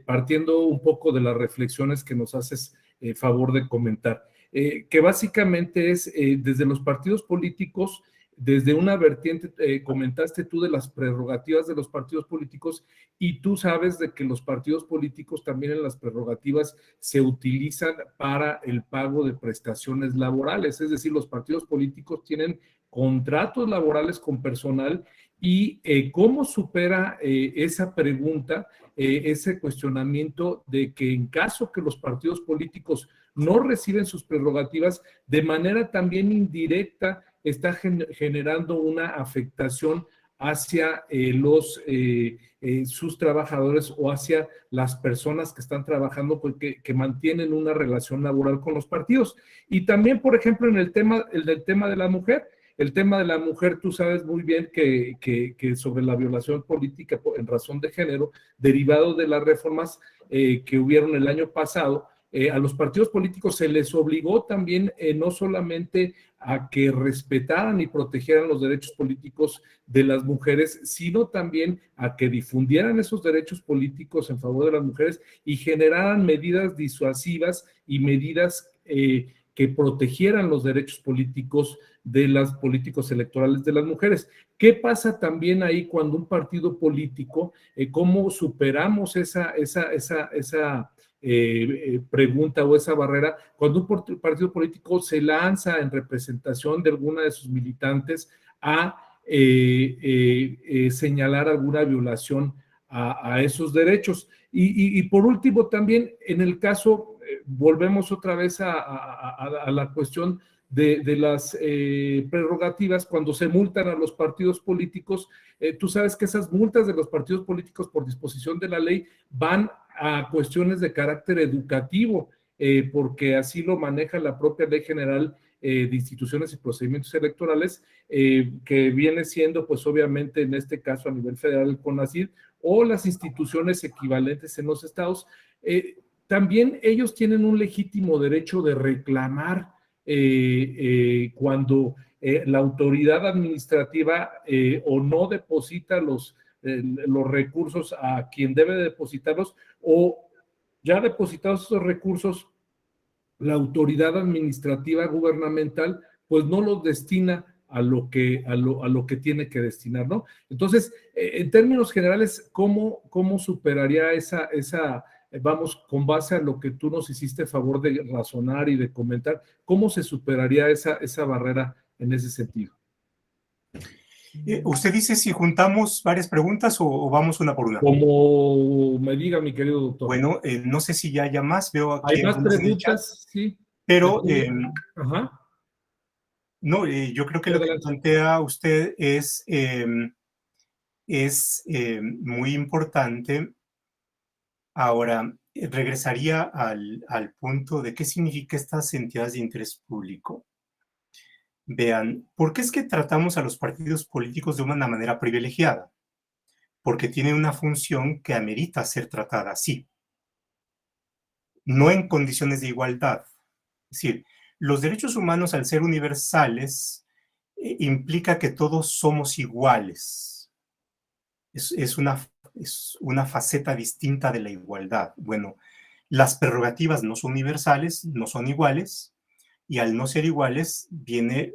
partiendo un poco de las reflexiones que nos haces favor de comentar, que básicamente es desde los partidos políticos, desde una vertiente, comentaste tú de las prerrogativas de los partidos políticos, y tú sabes de que los partidos políticos también en las prerrogativas se utilizan para el pago de prestaciones laborales, es decir, los partidos políticos tienen contratos laborales con personal, y cómo supera esa pregunta, ese cuestionamiento de que en caso que los partidos políticos no reciben sus prerrogativas, de manera también indirecta está generando una afectación hacia sus trabajadores o hacia las personas que están trabajando, porque que mantienen una relación laboral con los partidos. Y también, por ejemplo, en el tema de la mujer. El tema de la mujer, tú sabes muy bien que sobre la violación política en razón de género, derivado de las reformas que hubieron el año pasado, a los partidos políticos se les obligó también no solamente a que respetaran y protegieran los derechos políticos de las mujeres, sino también a que difundieran esos derechos políticos en favor de las mujeres y generaran medidas disuasivas y medidas que protegieran los derechos políticos de los políticos electorales de las mujeres. ¿Qué pasa también ahí cuando un partido político, cómo superamos esa pregunta o esa barrera, cuando un partido político se lanza en representación de alguna de sus militantes a señalar alguna violación a esos derechos? Y por último, también en el caso, volvemos otra vez a la cuestión de las prerrogativas, cuando se multan a los partidos políticos, tú sabes que esas multas de los partidos políticos por disposición de la ley van a cuestiones de carácter educativo, porque así lo maneja la propia Ley General de Instituciones y Procedimientos Electorales, que viene siendo, pues obviamente en este caso a nivel federal el CONACYT, o las instituciones equivalentes en los estados. También ellos tienen un legítimo derecho de reclamar cuando la autoridad administrativa o no deposita los recursos a quien debe depositarlos, o ya depositados esos recursos, la autoridad administrativa gubernamental pues no los destina a lo que tiene que destinar, ¿no? Entonces, en términos generales, ¿cómo superaría vamos, con base a lo que tú nos hiciste favor de razonar y de comentar, cómo se superaría esa barrera en ese sentido? ¿Usted dice si juntamos varias preguntas o vamos una por una? Como me diga, mi querido doctor. Bueno, no sé si ya haya más, veo aquí hay más preguntas, sí. Pero ajá. No, yo creo que lo que plantea usted es muy importante. Ahora, regresaría al punto de qué significa estas entidades de interés público. Vean, ¿por qué es que tratamos a los partidos políticos de una manera privilegiada? Porque tienen una función que amerita ser tratada así, no en condiciones de igualdad. Es decir, los derechos humanos, al ser universales, implica que todos somos iguales. Es una faceta distinta de la igualdad. Bueno, las prerrogativas no son universales, no son iguales, y al no ser iguales viene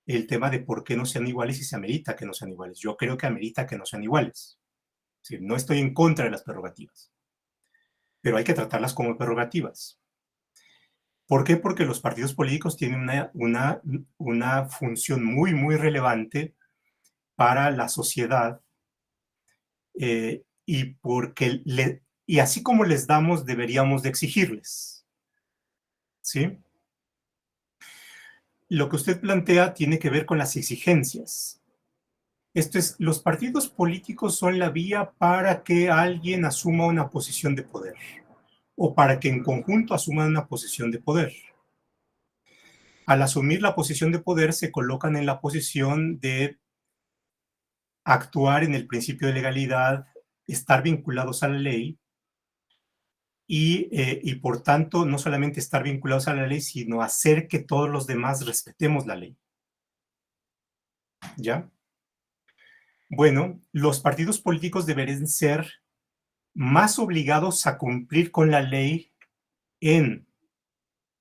el tema de por qué no sean iguales y se amerita que no sean iguales. Yo creo que amerita que no sean iguales. Es decir, no estoy en contra de las prerrogativas, pero hay que tratarlas como prerrogativas. ¿Por qué? Porque los partidos políticos tienen una función muy, muy relevante para la sociedad, y así como les damos, deberíamos de exigirles. ¿Sí? Lo que usted plantea tiene que ver con las exigencias. Esto es, los partidos políticos son la vía para que alguien asuma una posición de poder o para que en conjunto asuman una posición de poder. Al asumir la posición de poder se colocan en la posición de actuar en el principio de legalidad, estar vinculados a la ley y por tanto no solamente estar vinculados a la ley, sino hacer que todos los demás respetemos la ley. ¿Ya? Bueno, los partidos políticos deberían ser más obligados a cumplir con la ley en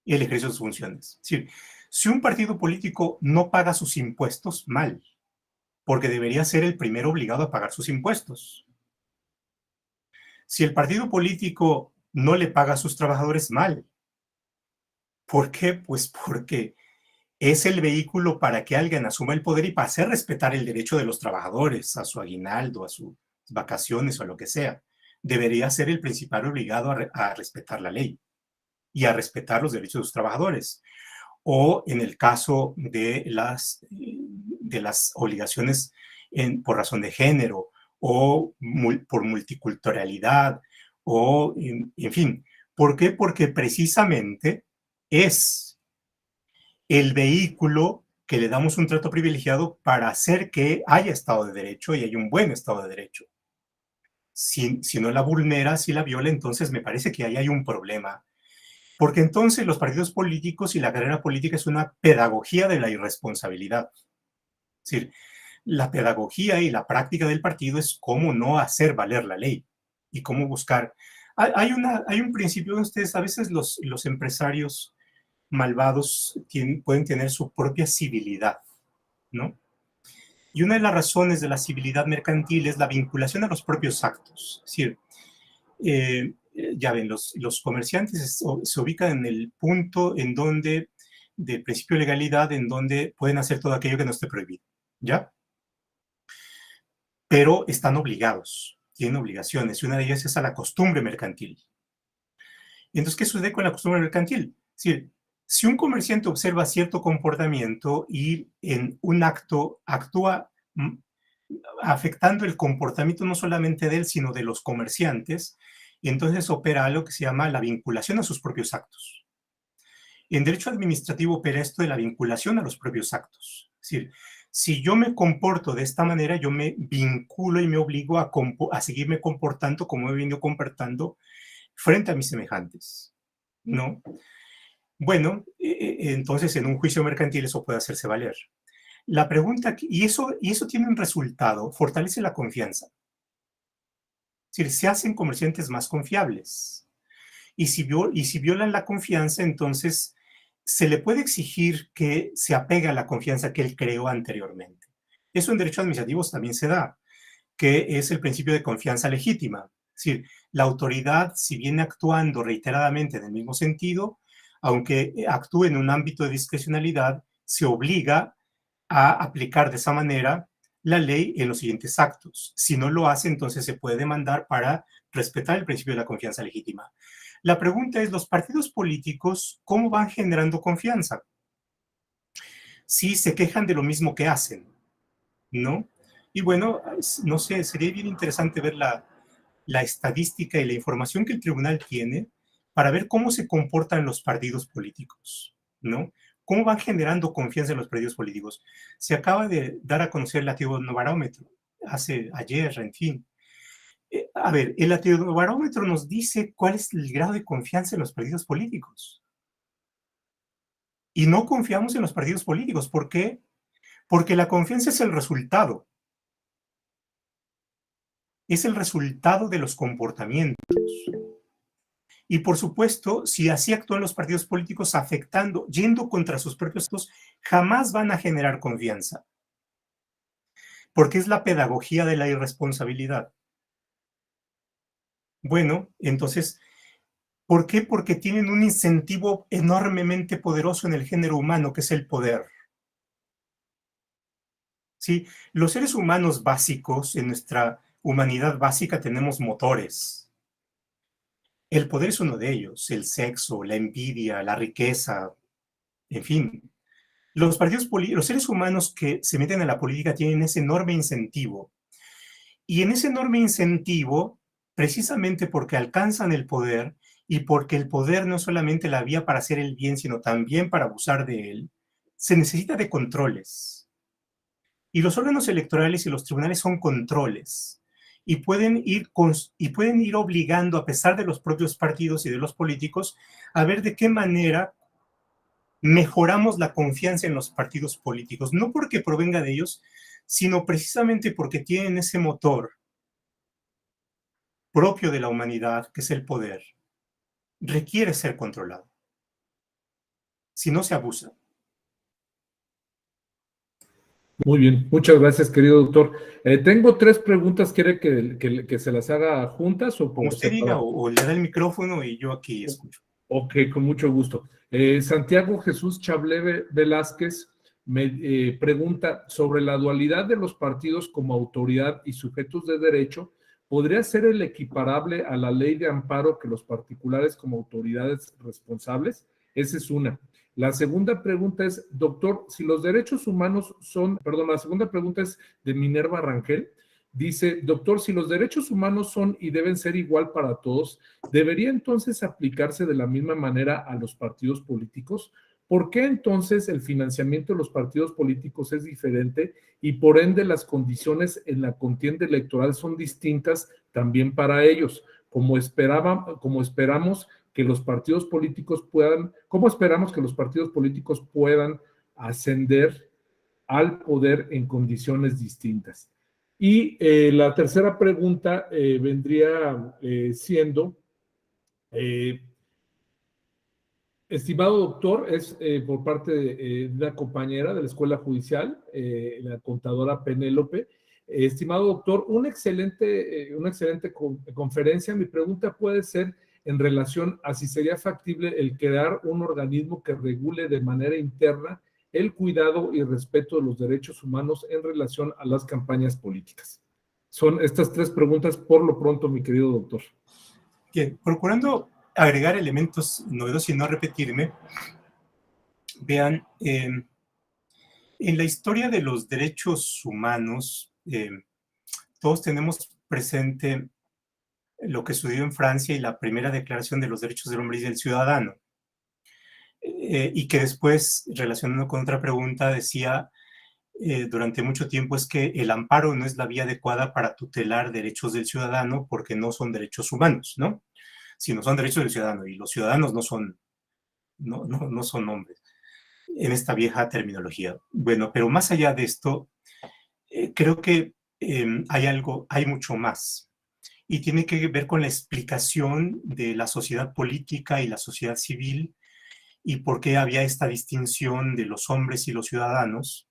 el ejercicio de sus funciones. Es decir, si un partido político no paga sus impuestos, mal, porque debería ser el primero obligado a pagar sus impuestos. Si el partido político no le paga a sus trabajadores, mal. ¿Por qué? Pues porque es el vehículo para que alguien asuma el poder y para hacer respetar el derecho de los trabajadores a su aguinaldo, a sus vacaciones o a lo que sea. Debería ser el principal obligado a respetar la ley y a respetar los derechos de sus trabajadores. O en el caso de las obligaciones por razón de género o por multiculturalidad o en fin. ¿Por qué? Porque precisamente es el vehículo que le damos un trato privilegiado para hacer que haya Estado de Derecho y haya un buen Estado de Derecho. Si no la vulnera, si la viola, entonces me parece que ahí hay un problema. Porque entonces los partidos políticos y la carrera política es una pedagogía de la irresponsabilidad. Es decir, la pedagogía y la práctica del partido es cómo no hacer valer la ley y cómo buscar. Hay un principio, ustedes, a veces los empresarios malvados pueden tener su propia civilidad, ¿no? Y una de las razones de la civilidad mercantil es la vinculación a los propios actos. Es decir, ya ven, los comerciantes se ubican en el punto en donde, del principio de legalidad, en donde pueden hacer todo aquello que no esté prohibido, ¿ya? Pero están obligados, tienen obligaciones, y una de ellas es a la costumbre mercantil. Y entonces, ¿qué sucede con la costumbre mercantil? Es decir, si un comerciante observa cierto comportamiento y en un acto actúa afectando el comportamiento no solamente de él, sino de los comerciantes, y entonces opera algo que se llama la vinculación a sus propios actos. En derecho administrativo opera esto de la vinculación a los propios actos. Es decir, si yo me comporto de esta manera, yo me vinculo y me obligo a seguirme comportando como he venido comportando frente a mis semejantes, ¿no? Bueno, entonces en un juicio mercantil eso puede hacerse valer. La pregunta, y eso tiene un resultado, fortalece la confianza. Es decir, se hacen comerciantes más confiables. Y si violan la confianza, entonces se le puede exigir que se apegue a la confianza que él creó anteriormente. Eso en derechos administrativos también se da, que es el principio de confianza legítima. Es decir, la autoridad, si viene actuando reiteradamente en el mismo sentido, aunque actúe en un ámbito de discrecionalidad, se obliga a aplicar de esa manera la ley en los siguientes actos. Si no lo hace, entonces se puede demandar para respetar el principio de la confianza legítima. La pregunta es, ¿los partidos políticos cómo van generando confianza? Si se quejan de lo mismo que hacen, ¿no? Y bueno, no sé, sería bien interesante ver la estadística y la información que el tribunal tiene para ver cómo se comportan los partidos políticos, ¿no? ¿Cómo van generando confianza en los partidos políticos? Se acaba de dar a conocer el latinobarómetro, ayer, en fin. A ver, el latinobarómetro nos dice cuál es el grado de confianza en los partidos políticos. Y no confiamos en los partidos políticos. ¿Por qué? Porque la confianza es el resultado. Es el resultado de los comportamientos. Y por supuesto, si así actúan los partidos políticos afectando, yendo contra sus propios actos, jamás van a generar confianza. Porque es la pedagogía de la irresponsabilidad. Bueno, entonces, ¿por qué? Porque tienen un incentivo enormemente poderoso en el género humano, que es el poder. ¿Sí? Los seres humanos básicos, en nuestra humanidad básica, tenemos motores. El poder es uno de ellos, el sexo, la envidia, la riqueza, en fin. Los seres humanos que se meten en la política tienen ese enorme incentivo. Y en ese enorme incentivo, precisamente porque alcanzan el poder y porque el poder no es solamente la vía para hacer el bien, sino también para abusar de él, se necesita de controles. Y los órganos electorales y los tribunales son controles. Y pueden ir obligando, a pesar de los propios partidos y de los políticos, a ver de qué manera mejoramos la confianza en los partidos políticos, no porque provenga de ellos, sino precisamente porque tienen ese motor propio de la humanidad, que es el poder, requiere ser controlado. Si no, se abusa. Muy bien, muchas gracias, querido doctor. Tengo tres preguntas, ¿quiere que se las haga juntas o Como por usted diga, separado? o le da el micrófono y yo aquí escucho. Ok, con mucho gusto. Santiago Jesús Chableve Velázquez me pregunta sobre la dualidad de los partidos como autoridad y sujetos de derecho. ¿Podría ser el equiparable a la ley de amparo que los particulares como autoridades responsables? Esa es una. La segunda pregunta es, doctor, si los derechos humanos son, perdón, la segunda pregunta es de Minerva Rangel. Dice, doctor, si los derechos humanos son y deben ser igual para todos, ¿debería entonces aplicarse de la misma manera a los partidos políticos? ¿Por qué entonces el financiamiento de los partidos políticos es diferente y por ende las condiciones en la contienda electoral son distintas también para ellos? Como esperamos que los partidos políticos puedan, ¿cómo esperamos que los partidos políticos puedan ascender al poder en condiciones distintas? Y la tercera pregunta vendría siendo, eh, estimado doctor, es por parte de una compañera de la Escuela Judicial, la contadora Penélope. Estimado doctor, una excelente conferencia. Mi pregunta puede ser en relación a si sería factible el crear un organismo que regule de manera interna el cuidado y respeto de los derechos humanos en relación a las campañas políticas. Son estas tres preguntas por lo pronto, mi querido doctor. Bien, procurando agregar elementos novedosos y no repetirme, vean, en la historia de los derechos humanos, todos tenemos presente lo que sucedió en Francia y la primera declaración de los derechos del hombre y del ciudadano, y que después, relacionando con otra pregunta, decía durante mucho tiempo es que el amparo no es la vía adecuada para tutelar derechos del ciudadano porque no son derechos humanos, ¿no? Sino son derechos del ciudadano y los ciudadanos no son hombres en esta vieja terminología. Bueno, pero más allá de esto, creo que hay mucho más y tiene que ver con la explicación de la sociedad política y la sociedad civil y por qué había esta distinción de los hombres y los ciudadanos.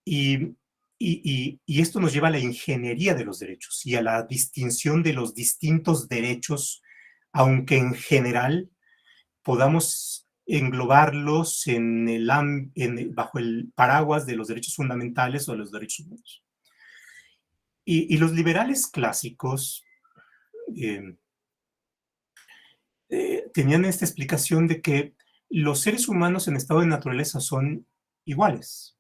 Y, y esto nos lleva a la ingeniería de los derechos y a la distinción de los distintos derechos, aunque en general podamos englobarlos bajo el paraguas de los derechos fundamentales o de los derechos humanos. Y los liberales clásicos tenían esta explicación de que los seres humanos en estado de naturaleza son iguales.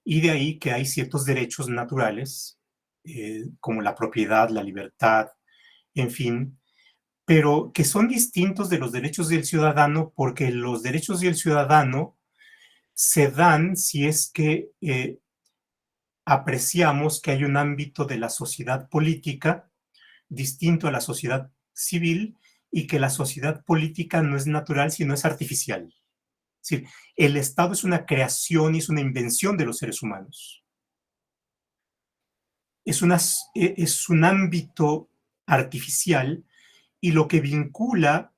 Y de ahí que hay ciertos derechos naturales, como la propiedad, la libertad, en fin, pero que son distintos de los derechos del ciudadano porque los derechos del ciudadano se dan si es que apreciamos que hay un ámbito de la sociedad política distinto a la sociedad civil y que la sociedad política no es natural, sino es artificial. Es decir, el Estado es una creación y es una invención de los seres humanos. Es un ámbito artificial y lo que vincula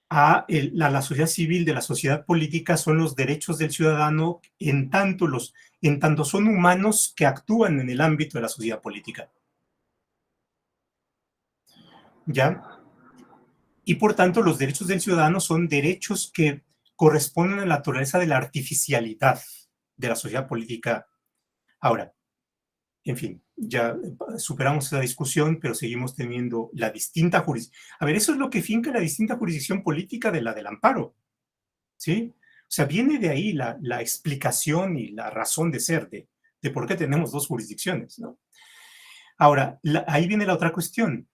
a la sociedad civil de la sociedad política son los derechos del ciudadano en tanto son humanos que actúan en el ámbito de la sociedad política. ¿Ya? Y por tanto los derechos del ciudadano son derechos que corresponden a la naturaleza de la artificialidad de la sociedad política. Ahora, en fin, ya superamos esa discusión, pero seguimos teniendo la distinta jurisdicción. A ver, eso es lo que finca la distinta jurisdicción política de la del amparo, ¿sí? O sea, viene de ahí la explicación y la razón de ser de por qué tenemos dos jurisdicciones, ¿no? Ahora, ahí viene la otra cuestión.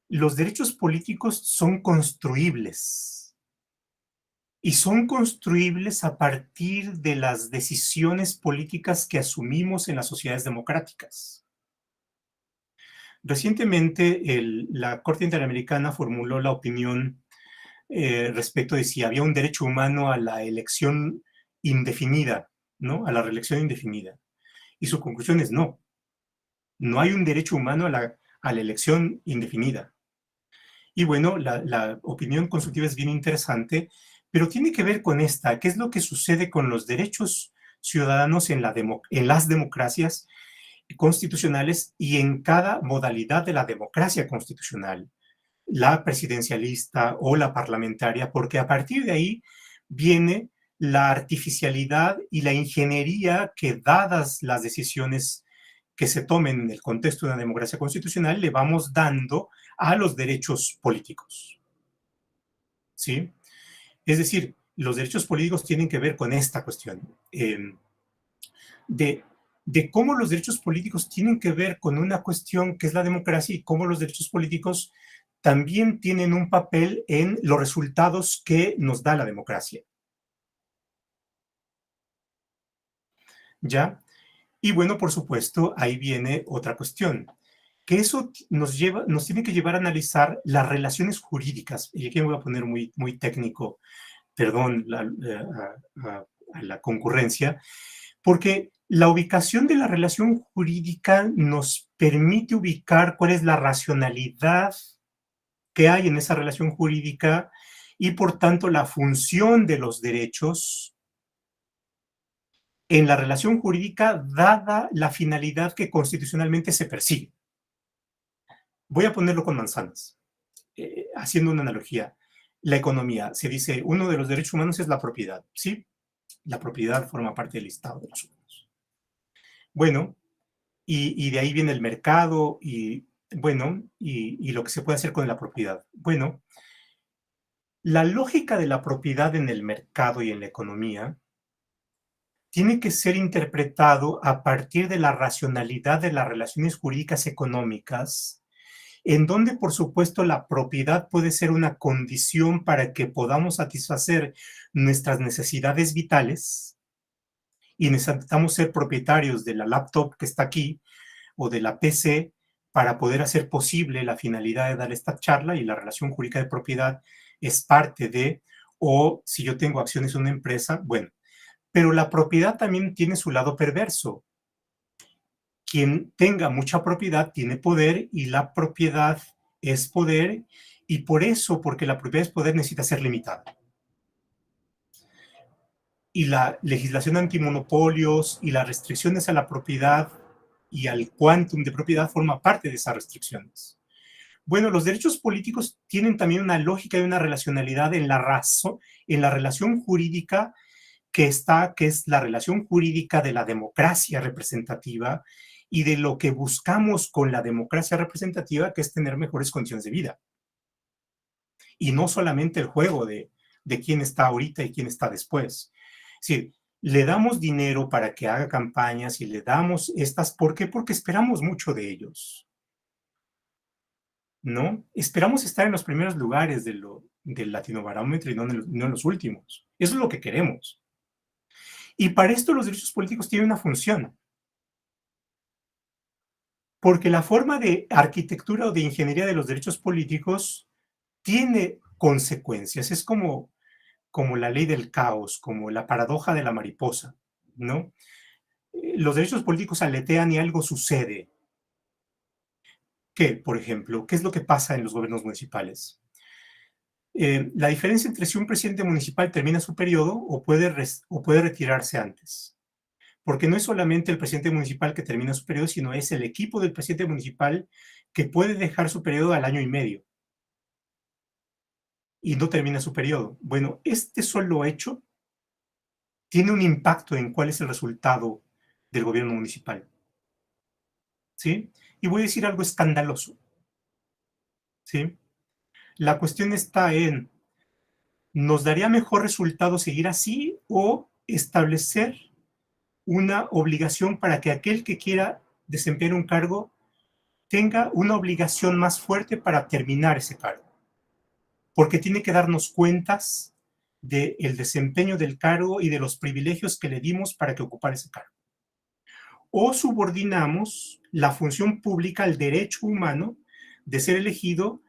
Los derechos políticos son construibles y son construibles a partir de las decisiones políticas que asumimos en las sociedades democráticas. Recientemente, la Corte Interamericana formuló la opinión respecto de si había un derecho humano a la elección indefinida, ¿no? A la reelección indefinida. Y su conclusión es no. No hay un derecho humano a la elección indefinida. Y bueno, la opinión consultiva es bien interesante, pero tiene que ver con esta, qué es lo que sucede con los derechos ciudadanos en las democracias constitucionales y en cada modalidad de la democracia constitucional, la presidencialista o la parlamentaria, porque a partir de ahí viene la artificialidad y la ingeniería que, dadas las decisiones que se tomen en el contexto de una democracia constitucional, le vamos dando a los derechos políticos. ¿Sí? Es decir, los derechos políticos tienen que ver con esta cuestión de, de cómo los derechos políticos tienen que ver con una cuestión que es la democracia y cómo los derechos políticos también tienen un papel en los resultados que nos da la democracia. ¿Ya? Y bueno, por supuesto, ahí viene otra cuestión, que eso nos tiene que llevar a analizar las relaciones jurídicas, y aquí me voy a poner muy técnico, perdón a la concurrencia, porque la ubicación de la relación jurídica nos permite ubicar cuál es la racionalidad que hay en esa relación jurídica y por tanto la función de los derechos en la relación jurídica dada la finalidad que constitucionalmente se persigue. Voy a ponerlo con manzanas, haciendo una analogía. La economía, se dice, uno de los derechos humanos es la propiedad, ¿sí? La propiedad forma parte del Estado de los humanos. Bueno, y de ahí viene el mercado y, bueno, y lo que se puede hacer con la propiedad. Bueno, la lógica de la propiedad en el mercado y en la economía tiene que ser interpretado a partir de la racionalidad de las relaciones jurídicas económicas, en donde, por supuesto, la propiedad puede ser una condición para que podamos satisfacer nuestras necesidades vitales y necesitamos ser propietarios de la laptop que está aquí o de la PC para poder hacer posible la finalidad de dar esta charla, y la relación jurídica de propiedad es parte de, o si yo tengo acciones en una empresa, bueno, pero la propiedad también tiene su lado perverso. Quien tenga mucha propiedad tiene poder y la propiedad es poder, y por eso, porque la propiedad es poder, necesita ser limitada. Y la legislación antimonopolios y las restricciones a la propiedad y al quantum de propiedad forma parte de esas restricciones. Bueno, los derechos políticos tienen también una lógica y una relacionalidad en la razón, en la relación jurídica que es la relación jurídica de la democracia representativa y de lo que buscamos con la democracia representativa, que es tener mejores condiciones de vida. Y no solamente el juego de quién está ahorita y quién está después. Es decir, le damos dinero para que haga campañas y le damos estas, ¿por qué? Porque esperamos mucho de ellos, ¿no? Esperamos estar en los primeros lugares del Latinobarómetro y no en los últimos. Eso es lo que queremos. Y para esto los derechos políticos tienen una función, porque la forma de arquitectura o de ingeniería de los derechos políticos tiene consecuencias. Es como la ley del caos, como la paradoja de la mariposa, ¿no? Los derechos políticos aletean y algo sucede. ¿Qué, por ejemplo? ¿Qué es lo que pasa en los gobiernos municipales? La diferencia entre si un presidente municipal termina su periodo o puede retirarse antes. Porque no es solamente el presidente municipal que termina su periodo, sino es el equipo del presidente municipal que puede dejar su periodo al año y medio y no termina su periodo. Bueno, este solo hecho tiene un impacto en cuál es el resultado del gobierno municipal. ¿Sí? Y voy a decir algo escandaloso. ¿Sí? La cuestión está en, ¿Nos daría mejor resultado seguir así o establecer una obligación para que aquel que quiera desempeñar un cargo tenga una obligación más fuerte para terminar ese cargo? Porque tiene que darnos cuentas del desempeño del cargo y de los privilegios que le dimos para que ocupara ese cargo. O subordinamos la función pública al derecho humano de ser elegido,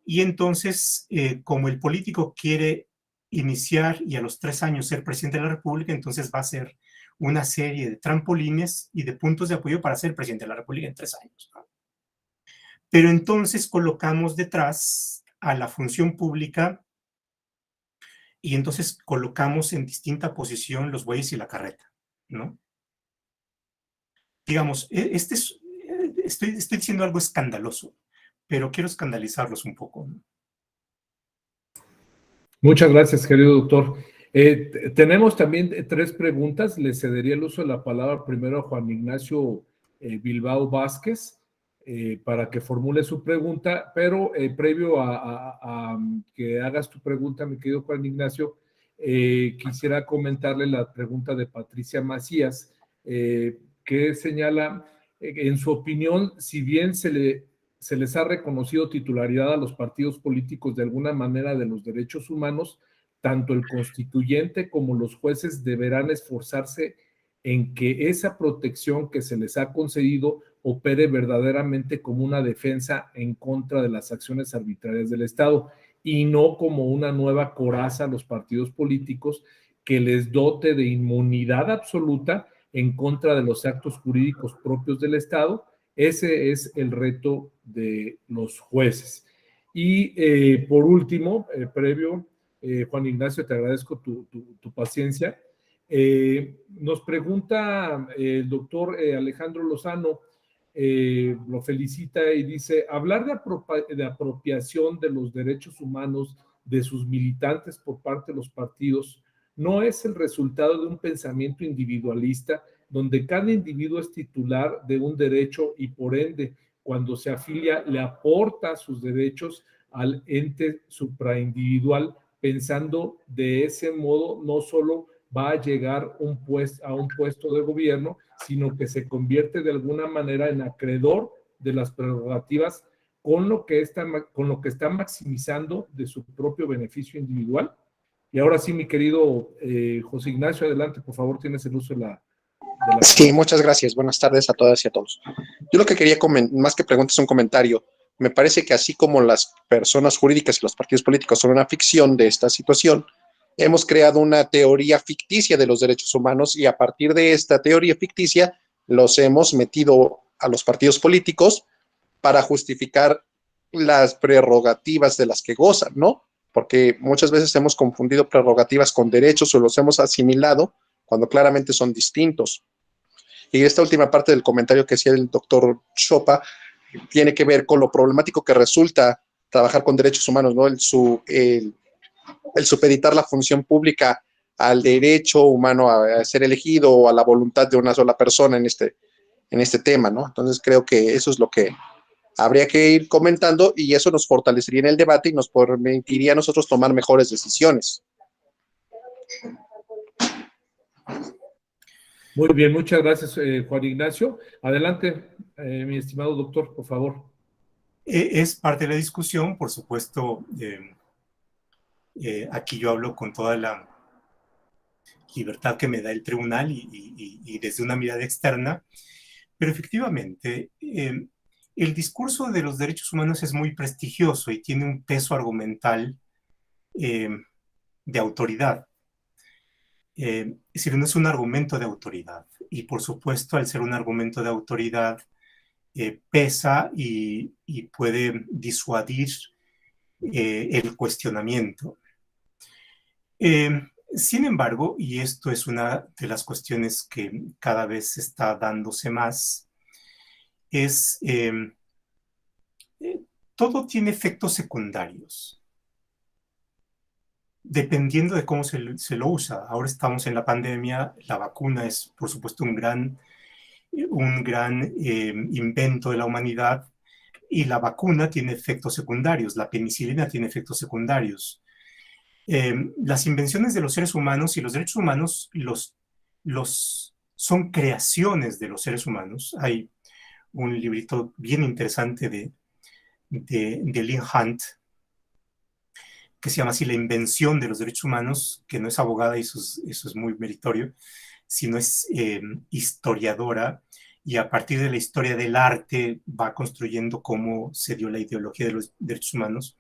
y entonces, como el político quiere iniciar y a los 3 años ser presidente de la República, entonces va a ser una serie de trampolines y de puntos de apoyo para ser presidente de la República en 3 años, ¿no? Pero entonces colocamos detrás a la función pública y entonces colocamos en distinta posición los bueyes y la carreta, ¿no? Digamos, estoy diciendo algo escandaloso, pero quiero escandalizarlos un poco, ¿no? Muchas gracias, querido doctor. Tenemos también 3 preguntas. Le cedería el uso de la palabra primero a Juan Ignacio Bilbao Vázquez para que formule su pregunta, pero previo a que hagas tu pregunta, mi querido Juan Ignacio, quisiera comentarle la pregunta de Patricia Macías, que señala, en su opinión, si bien se les ha reconocido titularidad a los partidos políticos de alguna manera de los derechos humanos, tanto el constituyente como los jueces deberán esforzarse en que esa protección que se les ha concedido opere verdaderamente como una defensa en contra de las acciones arbitrarias del Estado y no como una nueva coraza a los partidos políticos que les dote de inmunidad absoluta en contra de los actos jurídicos propios del Estado. Ese es el reto de los jueces. Y por último, previo, Juan Ignacio, te agradezco tu paciencia. Nos pregunta el doctor Alejandro Lozano, lo felicita y dice, hablar de apropiación de los derechos humanos de sus militantes por parte de los partidos no es el resultado de un pensamiento individualista donde cada individuo es titular de un derecho y por ende, cuando se afilia, le aporta sus derechos al ente supraindividual, pensando de ese modo no solo va a llegar a un puesto de gobierno, sino que se convierte de alguna manera en acreedor de las prerrogativas con lo que está maximizando de su propio beneficio individual. Y ahora sí, mi querido José Ignacio, adelante, por favor, tienes el uso de la Sí, muchas gracias. Buenas tardes a todas y a todos. Yo lo que quería, más que preguntas, un comentario. Me parece que así como las personas jurídicas y los partidos políticos son una ficción de esta situación, hemos creado una teoría ficticia de los derechos humanos y a partir de esta teoría ficticia los hemos metido a los partidos políticos para justificar las prerrogativas de las que gozan, ¿no? Porque muchas veces hemos confundido prerrogativas con derechos o los hemos asimilado cuando claramente son distintos. Y esta última parte del comentario que hacía el doctor Chopa tiene que ver con lo problemático que resulta trabajar con derechos humanos, ¿no? El supeditar la función pública al derecho humano a ser elegido o a la voluntad de una sola persona en este tema, ¿no? Entonces creo que eso es lo que habría que ir comentando y eso nos fortalecería en el debate y nos permitiría a nosotros tomar mejores decisiones. Muy bien, muchas gracias, Juan Ignacio. Adelante, mi estimado doctor, por favor. Es parte de la discusión, por supuesto. Aquí yo hablo con toda la libertad que me da el tribunal y desde una mirada externa, pero efectivamente el discurso de los derechos humanos es muy prestigioso y tiene un peso argumental de autoridad. Es decir, no es un argumento de autoridad y por supuesto al ser un argumento de autoridad pesa y puede disuadir el cuestionamiento. Sin embargo, y esto es una de las cuestiones que cada vez está dándose más, es todo tiene efectos secundarios, dependiendo de cómo se lo usa. Ahora estamos en la pandemia, la vacuna es, por supuesto, un gran invento de la humanidad, y la vacuna tiene efectos secundarios, la penicilina tiene efectos secundarios. Las invenciones de los seres humanos y los derechos humanos son creaciones de los seres humanos. Hay un librito bien interesante de Lynn Hunt, que se llama así La invención de los derechos humanos, que no es abogada, y eso es muy meritorio, sino es historiadora, y a partir de la historia del arte va construyendo cómo se dio la ideología de los derechos humanos.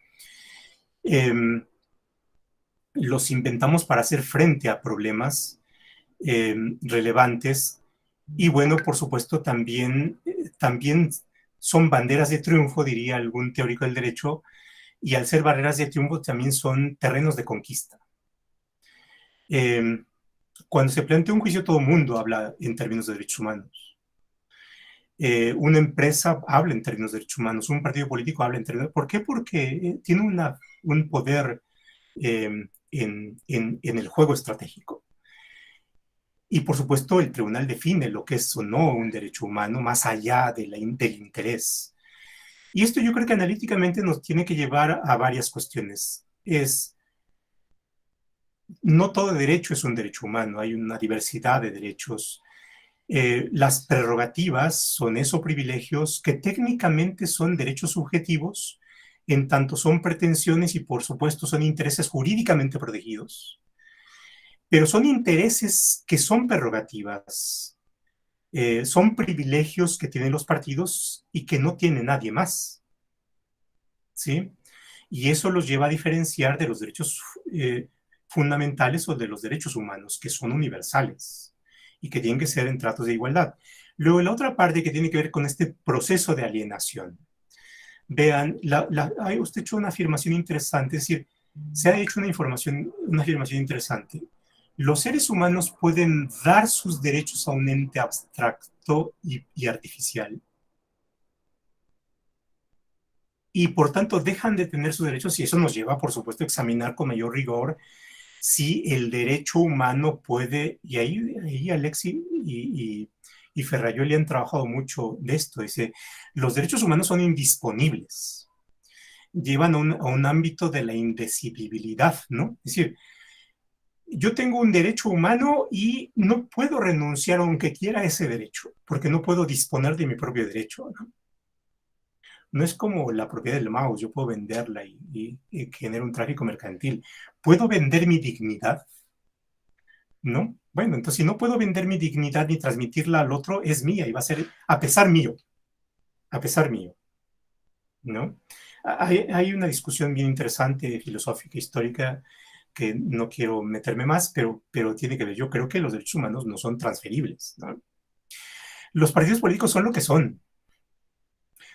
Los inventamos para hacer frente a problemas relevantes, y bueno, por supuesto, también son banderas de triunfo, diría algún teórico del derecho, y al ser barreras de triunfo también son terrenos de conquista. Cuando se plantea un juicio, todo el mundo habla en términos de derechos humanos. Una empresa habla en términos de derechos humanos, un partido político habla en términos. ¿Por qué? Porque tiene un poder en el juego estratégico. Y por supuesto, el tribunal define lo que es o no un derecho humano más allá del interés. Y esto yo creo que analíticamente nos tiene que llevar a varias cuestiones. No todo derecho es un derecho humano, hay una diversidad de derechos. Las prerrogativas son esos privilegios que técnicamente son derechos subjetivos, en tanto son pretensiones y por supuesto son intereses jurídicamente protegidos, pero son intereses que son prerrogativas, son privilegios que tienen los partidos y que no tiene nadie más, ¿sí? Y eso los lleva a diferenciar de los derechos fundamentales o de los derechos humanos, que son universales y que tienen que ser en tratos de igualdad. Luego, la otra parte que tiene que ver con este proceso de alienación. Vean, usted ha hecho una afirmación interesante, es decir, se ha hecho una afirmación interesante. Los seres humanos pueden dar sus derechos a un ente abstracto y artificial, y por tanto dejan de tener sus derechos, y eso nos lleva, por supuesto, a examinar con mayor rigor si el derecho humano puede, y ahí Alexi y Ferrayoli han trabajado mucho de esto. Dice, los derechos humanos son indisponibles, llevan a un ámbito de la indecidibilidad, ¿no? Es decir, yo tengo un derecho humano y no puedo renunciar aunque quiera a ese derecho, porque no puedo disponer de mi propio derecho, ¿no? No es como la propiedad del mouse, yo puedo venderla y genera un tráfico mercantil. ¿Puedo vender mi dignidad? ¿No? Bueno, entonces si no puedo vender mi dignidad ni transmitirla al otro, es mía y va a ser a pesar mío, ¿no? Hay una discusión bien interesante, filosófica, histórica, que no quiero meterme más, pero tiene que ver. Yo creo que los derechos humanos no son transferibles, ¿no? Los partidos políticos son lo que son.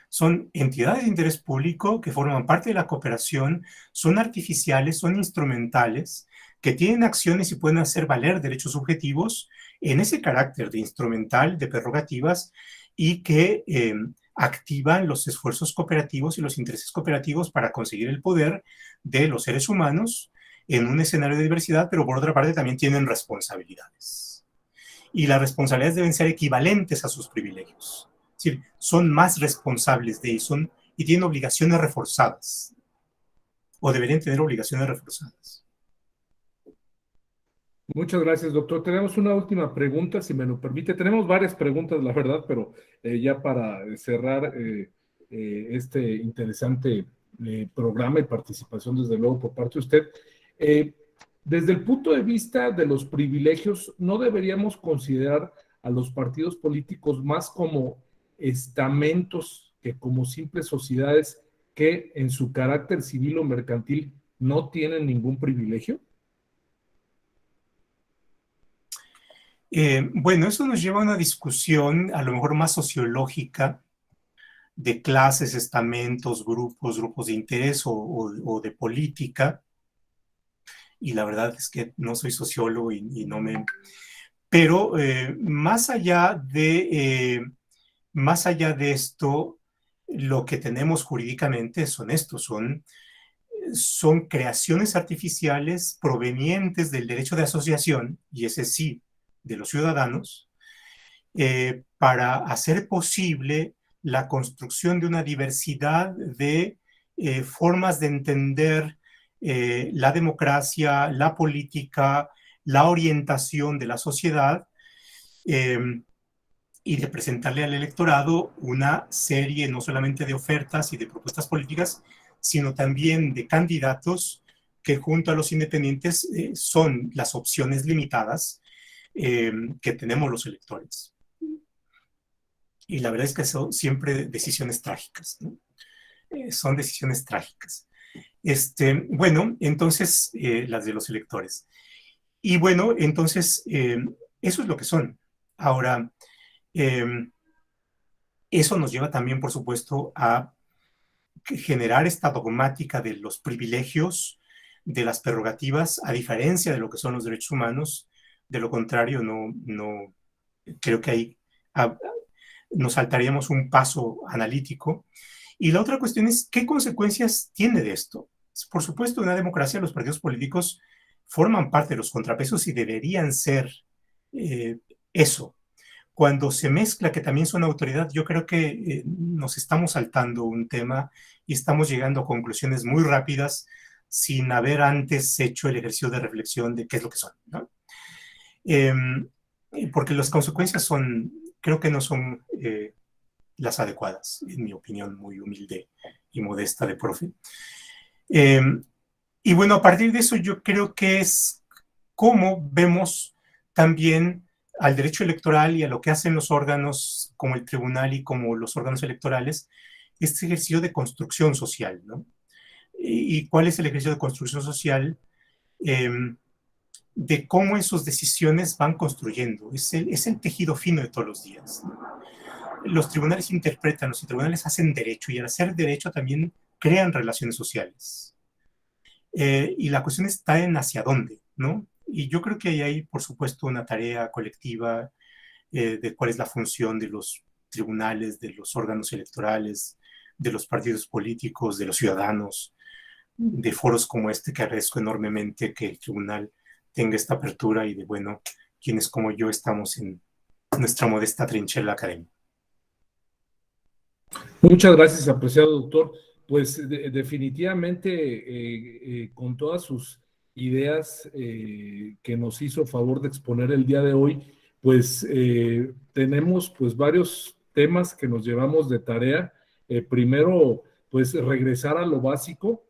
Son entidades de interés público que forman parte de la cooperación, son artificiales, son instrumentales, que tienen acciones y pueden hacer valer derechos subjetivos en ese carácter de instrumental, de prerrogativas, y que activan los esfuerzos cooperativos y los intereses cooperativos para conseguir el poder de los seres humanos en un escenario de diversidad, pero por otra parte también tienen responsabilidades. Y las responsabilidades deben ser equivalentes a sus privilegios. Es decir, son más responsables de eso y tienen obligaciones reforzadas, o deberían tener obligaciones reforzadas. Muchas gracias, doctor. Tenemos una última pregunta, si me lo permite. Tenemos varias preguntas, la verdad, pero ya para cerrar este interesante programa y participación, desde luego, por parte de usted. Desde el punto de vista de los privilegios, ¿no deberíamos considerar a los partidos políticos más como estamentos que como simples sociedades que en su carácter civil o mercantil no tienen ningún privilegio? Bueno, eso nos lleva a una discusión a lo mejor más sociológica de clases, estamentos, grupos de interés o de política. Y la verdad es que no soy sociólogo y no me... Pero más allá de esto, lo que tenemos jurídicamente son estos, son creaciones artificiales provenientes del derecho de asociación, y ese sí, de los ciudadanos, para hacer posible la construcción de una diversidad de formas de entender la democracia, la política, la orientación de la sociedad, y de presentarle al electorado una serie no solamente de ofertas y de propuestas políticas, sino también de candidatos que junto a los independientes son las opciones limitadas que tenemos los electores. Y la verdad es que son siempre decisiones trágicas, ¿no? Son decisiones trágicas. Bueno, entonces, las de los electores. Y bueno, entonces, eso es lo que son. Ahora, eso nos lleva también, por supuesto, a generar esta dogmática de los privilegios, de las prerrogativas, a diferencia de lo que son los derechos humanos. De lo contrario, no creo que ahí nos saltaríamos un paso analítico. Y la otra cuestión es, ¿qué consecuencias tiene de esto? Por supuesto, en una democracia los partidos políticos forman parte de los contrapesos y deberían ser eso. Cuando se mezcla que también son autoridad, yo creo que nos estamos saltando un tema y estamos llegando a conclusiones muy rápidas sin haber antes hecho el ejercicio de reflexión de qué es lo que son, ¿no? Porque las consecuencias creo que no son las adecuadas, en mi opinión muy humilde y modesta de profe. Y bueno, a partir de eso yo creo que es cómo vemos también al derecho electoral y a lo que hacen los órganos como el tribunal y como los órganos electorales, este ejercicio de construcción social, ¿no? ¿Y cuál es el ejercicio de construcción social? De cómo esas decisiones van construyendo. Es el tejido fino de todos los días, ¿no? Los tribunales interpretan, los tribunales hacen derecho y al hacer derecho también crean relaciones sociales. Y la cuestión está en hacia dónde, ¿no? Y yo creo que ahí hay, por supuesto, una tarea colectiva de cuál es la función de los tribunales, de los órganos electorales, de los partidos políticos, de los ciudadanos, de foros como este, que agradezco enormemente que el tribunal tenga esta apertura y de, bueno, quienes como yo estamos en nuestra modesta trinchera de la academia. Muchas gracias, apreciado doctor. Pues definitivamente con todas sus ideas que nos hizo favor de exponer el día de hoy, pues tenemos pues varios temas que nos llevamos de tarea. Primero, pues regresar a lo básico,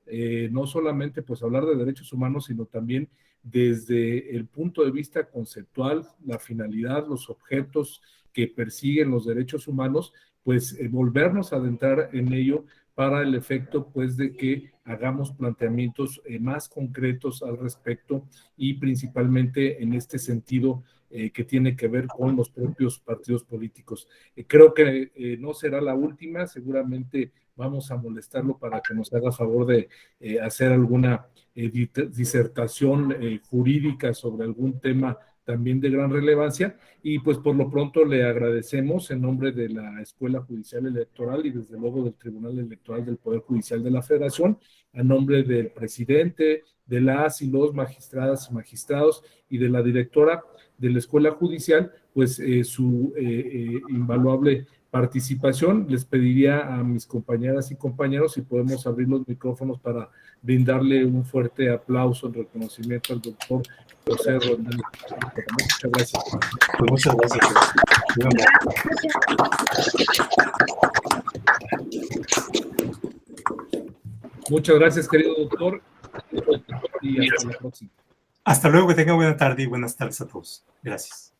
no solamente pues hablar de derechos humanos, sino también desde el punto de vista conceptual, la finalidad, los objetos que persiguen los derechos humanos, pues volvernos a adentrar en ello para el efecto pues de que hagamos planteamientos más concretos al respecto y principalmente en este sentido que tiene que ver con los propios partidos políticos. Creo que no será la última, seguramente vamos a molestarlo para que nos haga favor de hacer alguna disertación jurídica sobre algún tema también de gran relevancia, y pues por lo pronto le agradecemos en nombre de la Escuela Judicial Electoral y desde luego del Tribunal Electoral del Poder Judicial de la Federación, a nombre del presidente, de las y los magistradas y magistrados y de la directora de la Escuela Judicial, pues su invaluable participación. Les pediría a mis compañeras y compañeros si podemos abrir los micrófonos para brindarle un fuerte aplauso en reconocimiento al doctor José Roldán. Muchas gracias. Pues muchas gracias. Muchas gracias, querido doctor. Y hasta la próxima. Hasta luego, que tenga buena tarde y buenas tardes a todos. Gracias.